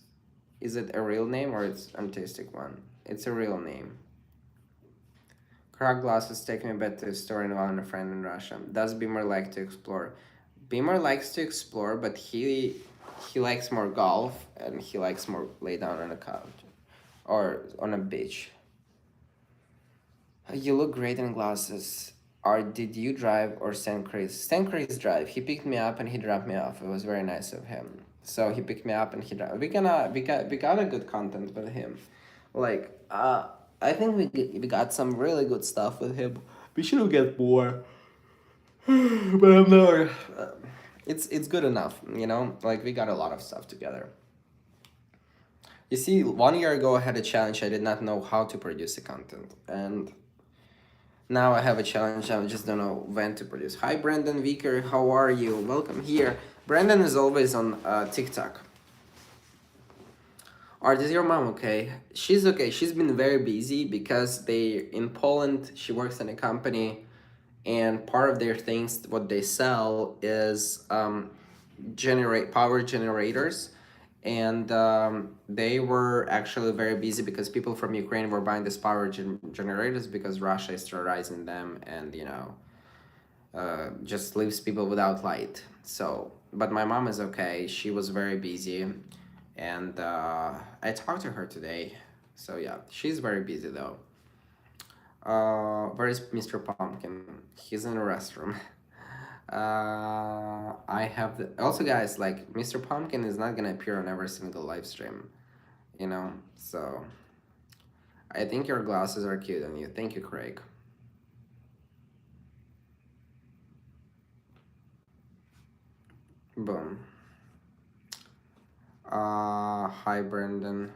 Is it a real name or it's an artistic one? It's a real name. Cracked glasses take me back to a story involving a friend in Russia. Does Beamer like to explore? Beamer likes to explore, but he likes more golf and he likes more lay down on a couch or on a beach. You look great in glasses. Did you drive or send Chris? Send Chris drive. He picked me up and he dropped me off. It was very nice of him. So he picked me up and he dropped. We got a good content with him. Like I think we got some really good stuff with him. We should get more, but I'm not. It's good enough, Like we got a lot of stuff together. You see, 1 year ago I had a challenge. I did not know how to produce the content, and now I have a challenge. I just don't know when to produce. Hi, Brandon Vicker. How are you? Welcome here. Brandon is always on TikTok. Art, is your mom okay? She's okay. She's been very busy because in Poland, she works in a company, and part of their things, what they sell is generate power generators, and they were actually very busy because people from Ukraine were buying these power generators because Russia is terrorizing them and just leaves people without light. So, but my mom is okay. She was very busy, and I talked to her today. So yeah, she's very busy though. Where is Mr. Pumpkin? He's in the restroom. I have also, guys, like Mr. Pumpkin is not gonna appear on every single live stream, So I think your glasses are cute on you. Thank you, Craig. Boom. Hi, Brendan.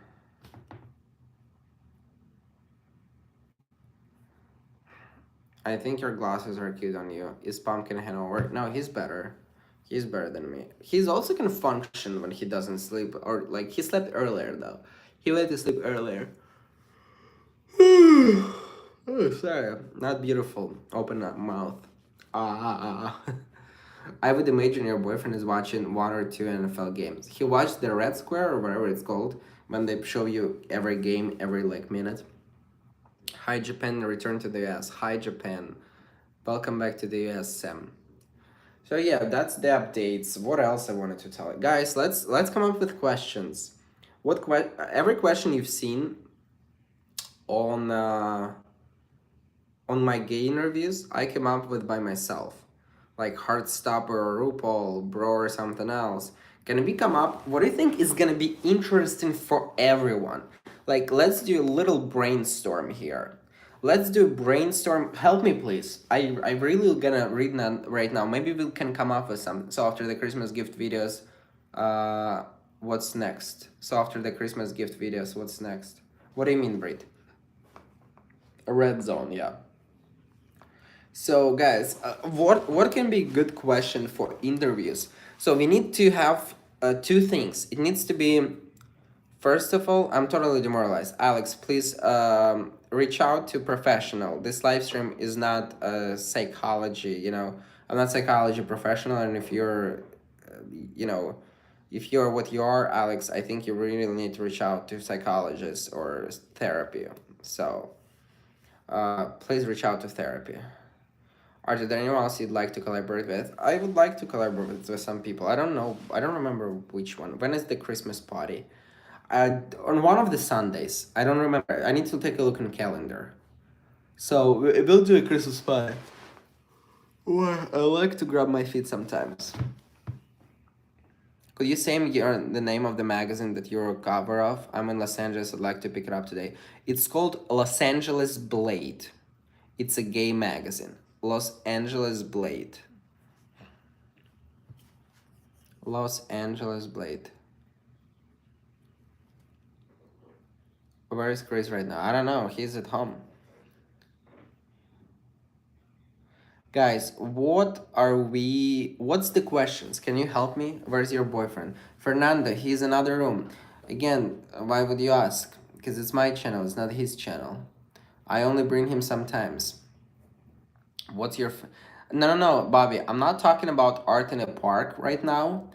I think your glasses are cute on you. Is Pumpkin Hanover? No, he's better. He's better than me. He's also can function when he doesn't sleep, or like he slept earlier though. He went to sleep earlier. Oh, sorry, not beautiful. Open up mouth. Ah. I would imagine your boyfriend is watching one or two NFL games. He watched the Red Square or whatever it's called when they show you every game every like minute. Hi Japan, return to the US. Hi Japan, welcome back to the US, Sam. So yeah, that's the updates. What else I wanted to tell you guys? Let's come up with questions. Every question you've seen on on my gay interviews, I came up with by myself. Like Heartstopper or RuPaul, Bro or something else. Can we come up? What do you think is gonna be interesting for everyone? Like, let's do a little brainstorm here. Let's do a brainstorm. Help me, please. I really gonna read right now. Maybe we can come up with some. So after the Christmas gift videos, uh, what's next? So after the Christmas gift videos, what's next? What do you mean, Brit? A red zone, yeah. So, guys, what can be a good question for interviews? So we need to have two things. It needs to be, first of all, I'm totally demoralized. Alex, please reach out to professional. This live stream is not psychology. I'm not psychology professional, and if you're, you know, if you're what you are, Alex, I think you really need to reach out to psychologists or therapy. So, please reach out to therapy. Are there anyone else you'd like to collaborate with? I would like to collaborate with some people. I don't know. I don't remember which one. When is the Christmas party? On one of the Sundays. I don't remember. I need to take a look on the calendar. So we'll do a Christmas party. Or I like to grab my feet sometimes. Could you say the name of the magazine that you're a cover of? I'm in Los Angeles. I'd like to pick it up today. It's called Los Angeles Blade. It's a gay magazine. Los Angeles Blade. Los Angeles Blade. Where is Chris right now? I don't know. He's at home. Guys, what's the questions? Can you help me? Where's your boyfriend? Fernanda, he's in another room. Again, why would you ask? Because it's my channel, it's not his channel. I only bring him sometimes. What's your... No, Bobby, I'm not talking about art in a park right now.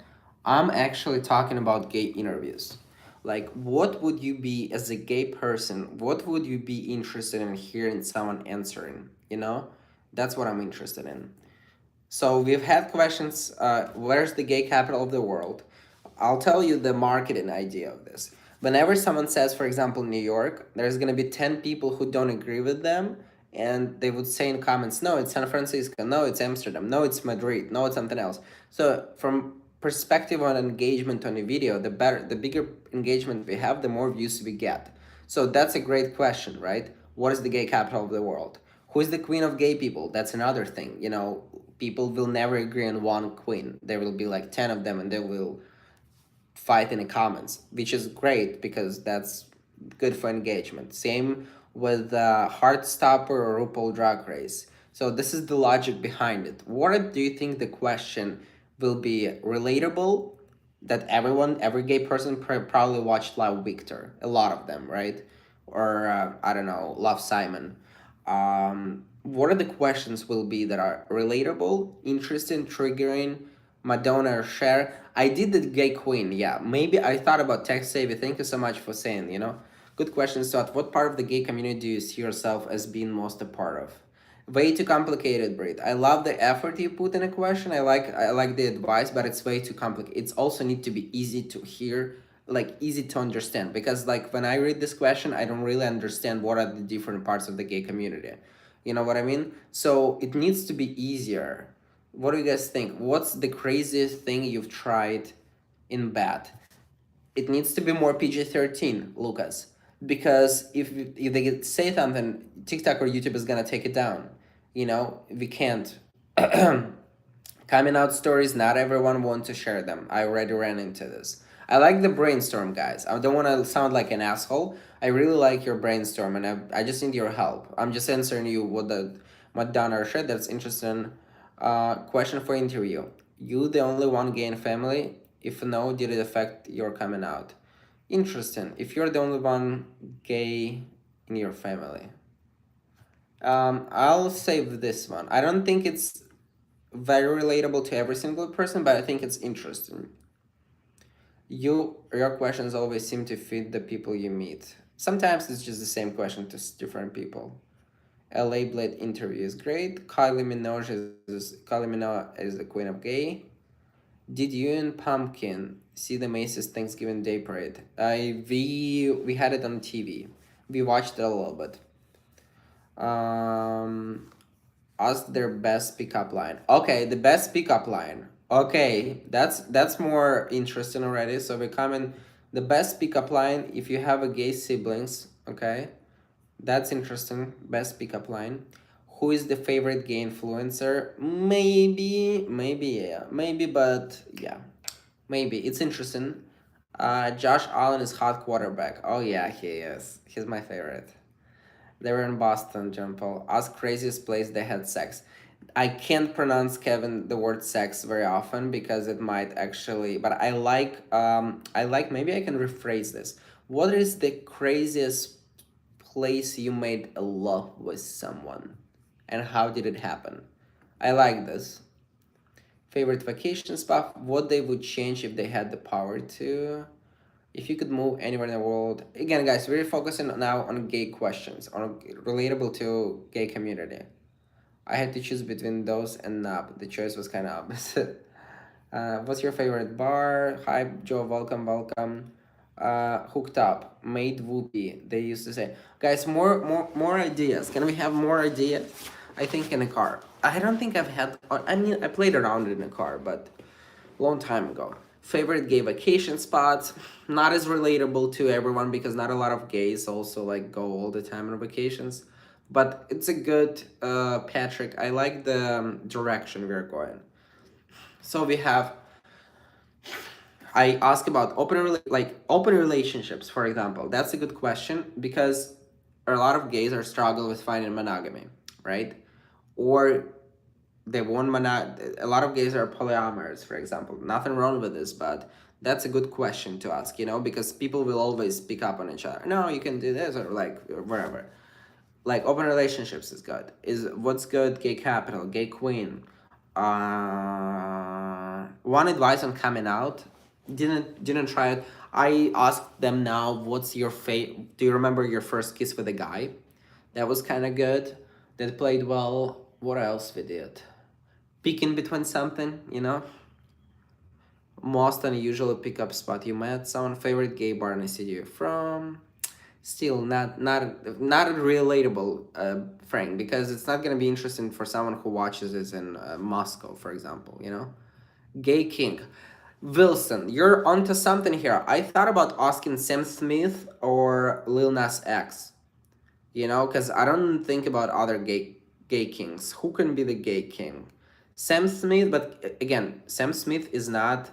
I'm actually talking about gay interviews. Like, what would you be, as a gay person, what would you be interested in hearing someone answering? That's what I'm interested in. So we've had questions, where's the gay capital of the world? I'll tell you the marketing idea of this. Whenever someone says, for example, New York, there's going to be 10 people who don't agree with them, and they would say in comments, no, it's San Francisco, no, it's Amsterdam, no, it's Madrid, no, it's something else. So from perspective on engagement on a video, the bigger engagement we have, the more views we get. So that's a great question, right? What is the gay capital of the world? Who is the queen of gay people? That's another thing. People will never agree on one queen. There will be like 10 of them, and they will fight in the comments, which is great because that's good for engagement. Same with Heartstopper or RuPaul Drag Race. So this is the logic behind it. What do you think the question will be relatable? That every gay person probably watched Love Victor, a lot of them, right? Or I don't know, Love Simon. What are the questions will be that are relatable, interesting, triggering, Madonna or Cher? I did the gay queen, yeah. Maybe I thought about tech savvy. Thank you so much for saying. Good question, Scott. What part of the gay community do you see yourself as being most a part of? Way too complicated, Brit. I love the effort you put in a question. I like the advice, but it's way too complicated. It's also need to be easy to hear, like easy to understand. Because like when I read this question, I don't really understand what are the different parts of the gay community. You know what I mean? So it needs to be easier. What do you guys think? What's the craziest thing you've tried in bed? It needs to be more PG-13, Lucas, because if they say something, TikTok or YouTube is gonna take it down. We can't. Coming out stories, not everyone wants to share them. I already ran into this. I like the brainstorm, guys. I don't want to sound like an asshole. I really like your brainstorm, and I just need your help. I'm just answering you what Donna shared. That's interesting. Question for interview. You the only one gay in family? If no, did it affect your coming out? Interesting. If you're the only one gay in your family? I'll save this one. I don't think it's very relatable to every single person, but I think it's interesting. Your questions always seem to fit the people you meet. Sometimes it's just the same question to different people. LA Blade interview is great. Kylie Minogue is the queen of gay. Did you and Pumpkin see the Macy's Thanksgiving Day Parade? We had it on TV. We watched it a little bit. Um, Ask their best pickup line. Okay, the best pickup line. Okay, that's more interesting already. So we're coming the best pickup line if you have a gay siblings. Okay, that's interesting. Best pickup line. Who is the favorite gay influencer? Maybe, yeah, maybe, but yeah, maybe it's interesting. Josh Allen is hot quarterback. Oh yeah, he is. He's my favorite. They were in Boston, John Paul. Ask craziest place they had sex. I can't pronounce Kevin the word sex very often because it might actually. But I like maybe I can rephrase this. What is the craziest place you made a love with someone, and how did it happen? I like this. Favorite vacation spot? What they would change if they had the power to? If you could move anywhere in the world, again, guys, we're focusing now on gay questions, on relatable to gay community. I had to choose between those and Nab. The choice was kind of opposite. What's your favorite bar? Hi, Joe. Welcome, welcome. Hooked up, made whoopee. They used to say, guys, more ideas. Can we have more ideas? I think in a car. I don't think I've had. I mean, I played around in a car, but long time ago. Favorite gay vacation spots, not as relatable to everyone because not a lot of gays also like go all the time on vacations. But it's a good Patrick. I like the direction we're going. So we have. I ask about open relationships, for example. That's a good question because a lot of gays are struggle with finding monogamy, right? Or they want a lot of gays are polyamorous, for example. Nothing wrong with this, but that's a good question to ask, because people will always pick up on each other. No, you can do this or like whatever. Like open relationships is good. Is what's good? Gay capital, gay queen. One advice on coming out. Didn't try it. I asked them now. What's your fate? Do you remember your first kiss with a guy? That was kind of good. That played well. What else we did? Peek in between something. Most unusual pickup spot you met. Someone favorite gay bar in the city you're from. Still not a relatable Frank, because it's not gonna be interesting for someone who watches this in Moscow, for example. Gay king. Wilson, you're onto something here. I thought about asking Sam Smith or Lil Nas X. Because I don't think about other gay kings. Who can be the gay king? Sam Smith, but again, Sam Smith is not.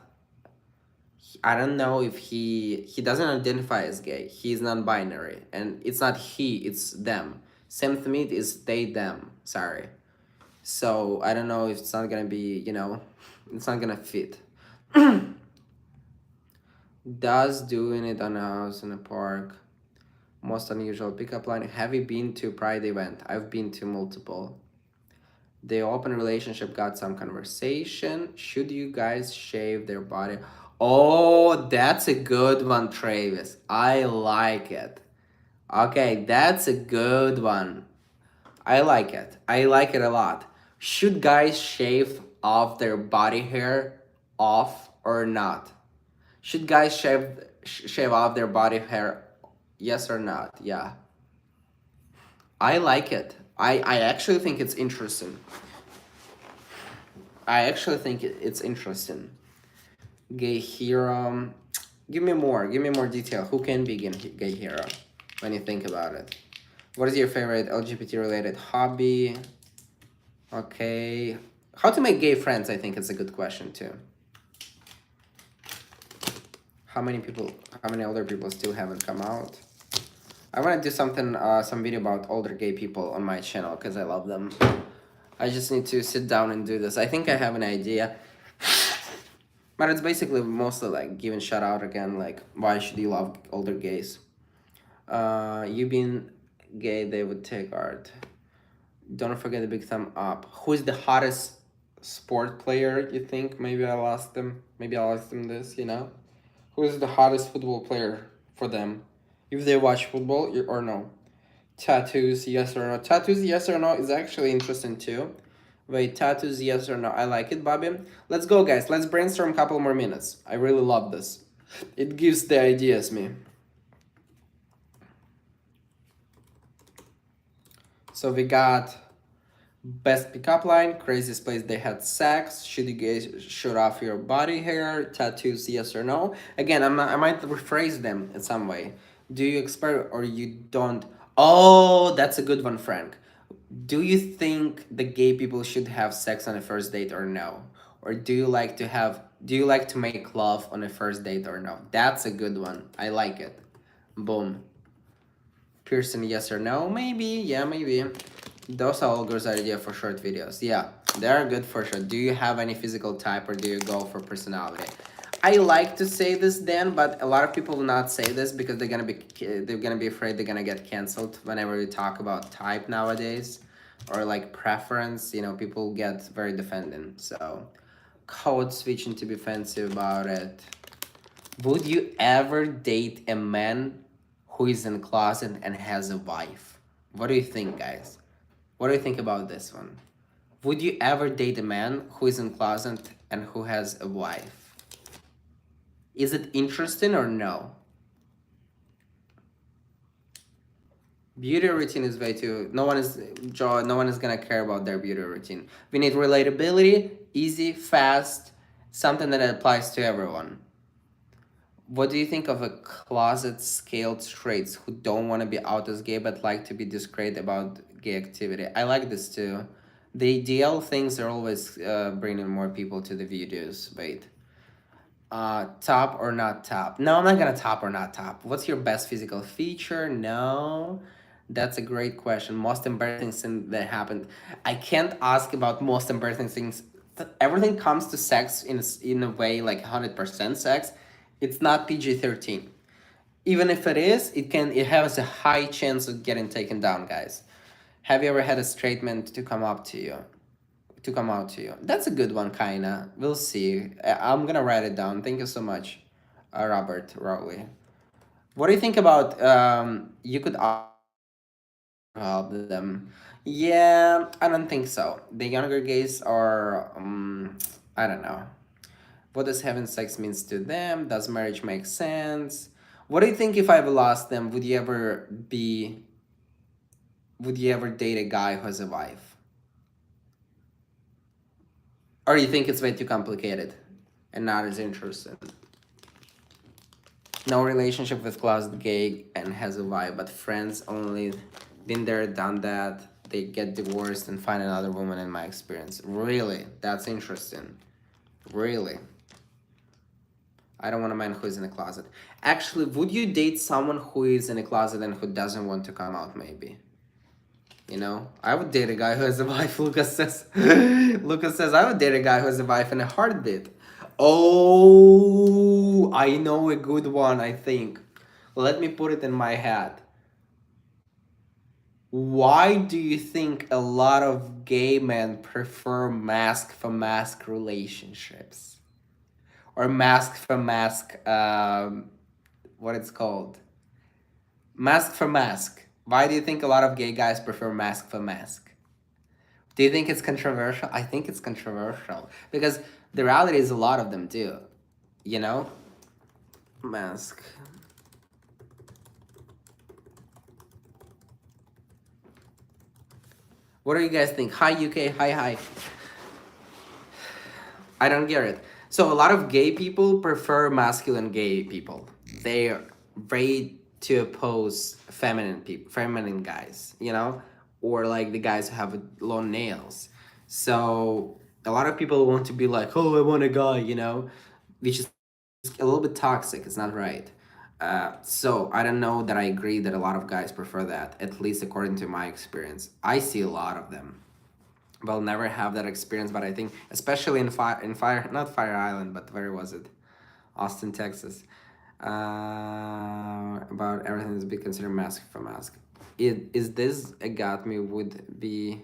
I don't know if he doesn't identify as gay. He's non-binary, and it's not he, it's them. Sam Smith is they them. Sorry. So I don't know if it's not gonna be. It's not gonna fit. Does doing it on a house in a park. Most unusual pickup line. Have you been to Pride event? I've been to multiple. The open relationship got some conversation. Should you guys shave their body? Oh, that's a good one, Travis. I like it. Okay, that's a good one. I like it. I like it a lot. Should guys shave off their body hair off or not? Should guys shave off their body hair? Yes or not? Yeah. I like it. I actually think it's interesting. It's interesting. Gay hero. Give me more. Give me more detail. Who can be gay hero when you think about it? What is your favorite LGBT related hobby? Okay. How to make gay friends, I think it's a good question too. How many older people still haven't come out? I want to do some video about older gay people on my channel because I love them. I just need to sit down and do this. I think I have an idea. But it's basically mostly like giving shout out again, like why should you love older gays? You been gay, they would take art. Don't forget the big thumb up. Who's the hottest sport player, you think? Maybe I'll ask them. Maybe I'll ask them this, you know? Who's the hottest football player for them? If they watch football or no. Tattoos, yes or no. Tattoos, yes or no is actually interesting too. Wait, tattoos, yes or no. I like it, Bobby. Let's go, guys. Let's brainstorm a couple more minutes. I really love this. It gives the ideas me. So we got best pickup line, craziest place they had sex, should you guys shoot off your body hair, tattoos, yes or no. Again, I might rephrase them in some way. Do you expect or you don't? Oh, that's a good one, Frank. Do you think the gay people should have sex on a first date or no? Or do you like to make love on a first date or no? That's a good one. I like it. Boom. Pearson, yes or no? Maybe, yeah, maybe. Those are all good ideas for short videos. Yeah, they are good for sure. Do you have any physical type or do you go for personality? I like to say this, Dan, but a lot of people will not say this because they're gonna be afraid they're gonna get canceled whenever we talk about type nowadays, or like preference. You know, people get very defending. So, code switching to be fancy about it. Would you ever date a man who is in closet and has a wife? What do you think, guys? What do you think about this one? Would you ever date a man who is in closet and who has a wife? Is it interesting or no? Beauty routine is way too. No one is gonna care about their beauty routine. We need relatability, easy, fast, something that applies to everyone. What do you think of a closet scaled straights who don't want to be out as gay but like to be discreet about gay activity? I like this too. The ideal things are always bringing more people to the videos. Wait. Top or not top? No, I'm not gonna top or not top. What's your best physical feature? No. That's a great question. Most embarrassing thing that happened. I can't ask about most embarrassing things. Everything comes to sex in a way like 100% sex. It's not PG-13. Even if it is, it has a high chance of getting taken down, guys. Have you ever had a straight man to come up to you? To come out to you? That's a good one, kinda. We'll see. I'm gonna write it down. Thank you so much, Robert Rowley. What do you think about you could help them? Yeah, I don't think so. The younger gays are I don't know. What does having sex means to them? Does marriage make sense? What do you think if I ever lost them? Would you ever date a guy who has a wife? Or you think it's way too complicated and not as interesting? No relationship with closet gay and has a wife, but friends only. Been there, done that. They get divorced and find another woman in my experience. Really? That's interesting. Really? I don't want a man who is in a closet. Actually, would you date someone who is in a closet and who doesn't want to come out, maybe? You know? I would date a guy who has a wife, Lucas says. Lucas says, I would date a guy who has a wife in a heartbeat. Oh, I know a good one, I think. Let me put it in my head. Why do you think a lot of gay men prefer mask for mask relationships? Or mask for mask, what it's called? Mask for mask. Why do you think a lot of gay guys prefer mask for mask? Do you think it's controversial? I think it's controversial because the reality is a lot of them do. You know? Mask. What do you guys think? Hi, UK. Hi. I don't get it. So a lot of gay people prefer masculine gay people. They're very to oppose feminine guys, you know, or like the guys who have long nails. So a lot of people want to be like, oh, I want a guy, you know, which is a little bit toxic. It's not right. So I don't know that I agree that a lot of guys prefer that, at least according to my experience. I see a lot of them. Will never have that experience, but I think especially in not Fire Island, but where was it? Austin, Texas. About everything is be considered mask for mask. Is this a got me would be...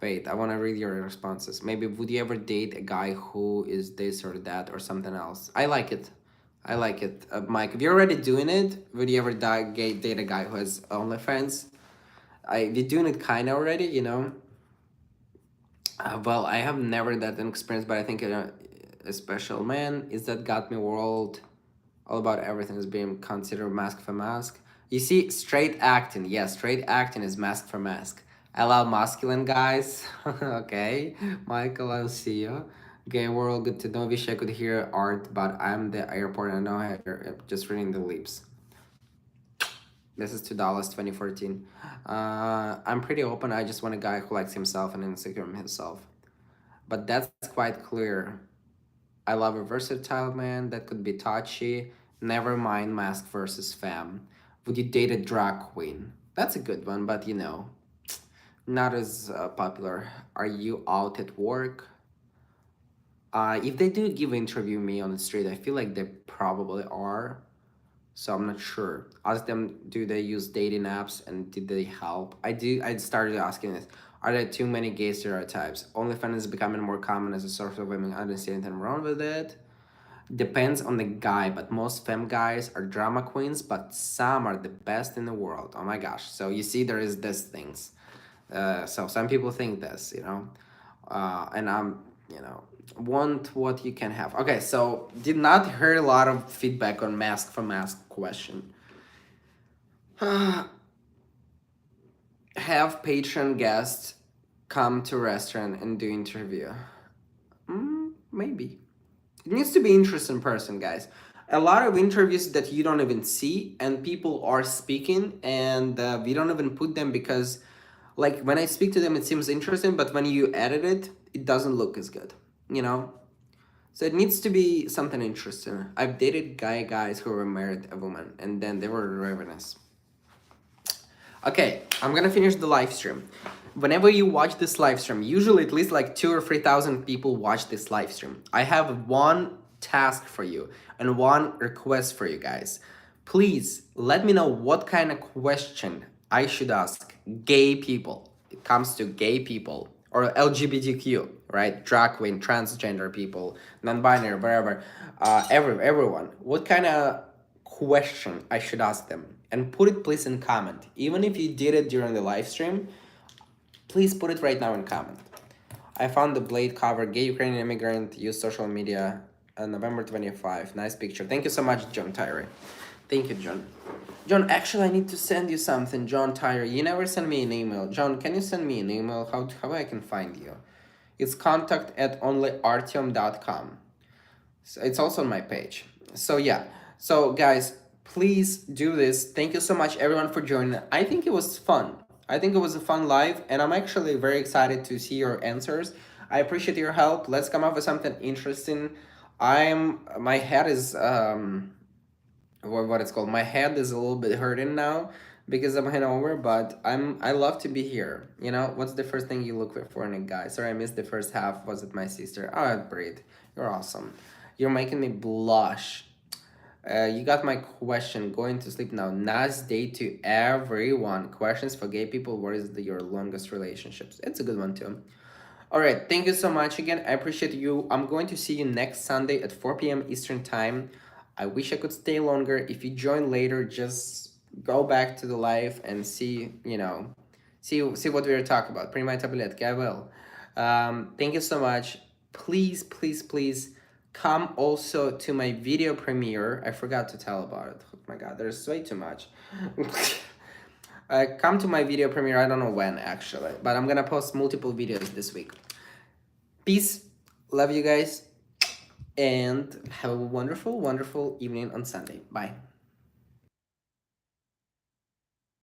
Wait, I want to read your responses. Maybe would you ever date a guy who is this or that or something else? I like it. I like it. Mike, if you're already doing it, would you ever date a guy who has OnlyFans? We're doing it kind of already, you know? Well, I have never that an experience, but I think a special man is that got me world. All about everything is being considered mask for mask. You see, straight acting. Yes, straight acting is mask for mask. I love masculine guys. Okay, Michael, I'll see you. Gay world, good to know. Wish I could hear art, but I'm the airport. I know I hear just reading the lips. This is $2, 2014. I'm pretty open. I just want a guy who likes himself and insecure in himself. But that's quite clear. I love a versatile man that could be touchy. Never mind mask versus femme. Would you date a drag queen? That's a good one, but you know, not as popular. Are you out at work? If they do give interview me on the street, I feel like they probably are. So I'm not sure. Ask them, do they use dating apps and did they help? I started asking this. Are there too many gay stereotypes? OnlyFans is becoming more common as a source of women. I don't see anything wrong with it. Depends on the guy, but most femme guys are drama queens, but some are the best in the world. Oh my gosh. So you see, there is this things. So some people think this, you know. And I'm, you know, want what you can have. Okay, so did not hear a lot of feedback on mask for mask question. Have patron guests come to restaurant and do interview. Maybe. It needs to be interesting person, guys. A lot of interviews that you don't even see and people are speaking and we don't even put them because like when I speak to them it seems interesting, but when you edit it, it doesn't look as good, you know? So it needs to be something interesting. I've dated guys who were married a woman and then they were ravenous. Okay, I'm gonna finish the live stream. Whenever you watch this live stream, usually at least like 2,000 or 3,000 people watch this live stream. I have one task for you and one request for you guys. Please let me know what kind of question I should ask gay people. It comes to gay people or LGBTQ, right? Drag queen, transgender people, non-binary, whatever. Everyone. What kind of question I should ask them? And put it please in comment. Even if you did it during the live stream, please put it right now in comment. I found the blade cover, gay Ukrainian immigrant, use social media, November 25. Nice picture. Thank you so much, John Tyree. Thank you, John. John, actually, I need to send you something, John Tyree. You never send me an email. John, can you send me an email? How I can find you? It's contact@onlyartyom.com. So it's also on my page. So yeah. So guys, please do this. Thank you so much everyone for joining. I think it was fun. I think it was a fun live and I'm actually very excited to see your answers. I appreciate your help. Let's come up with something interesting. My head is what it's called. My head is a little bit hurting now because I'm hangover, but I love to be here. You know, what's the first thing you look for in a guy? Sorry, I missed the first half. Was it my sister? Oh, Breed, you're awesome. You're making me blush. You got my question. Going to sleep now. Nice day to everyone. Questions for gay people. What is your longest relationships? It's a good one too. All right. Thank you so much again. I appreciate you. I'm going to see you next Sunday at 4 p.m. Eastern time. I wish I could stay longer. If you join later, just go back to the live and see, you know, see what we were talking about. Принимай таблетки. I will. Thank you so much. Please, please, please. Come also to my video premiere. I forgot to tell about it. Oh my god, there's way too much. Come to my video premiere. I don't know when actually, but I'm gonna post multiple videos this week. Peace. Love you guys. And have a wonderful, wonderful evening on Sunday. Bye.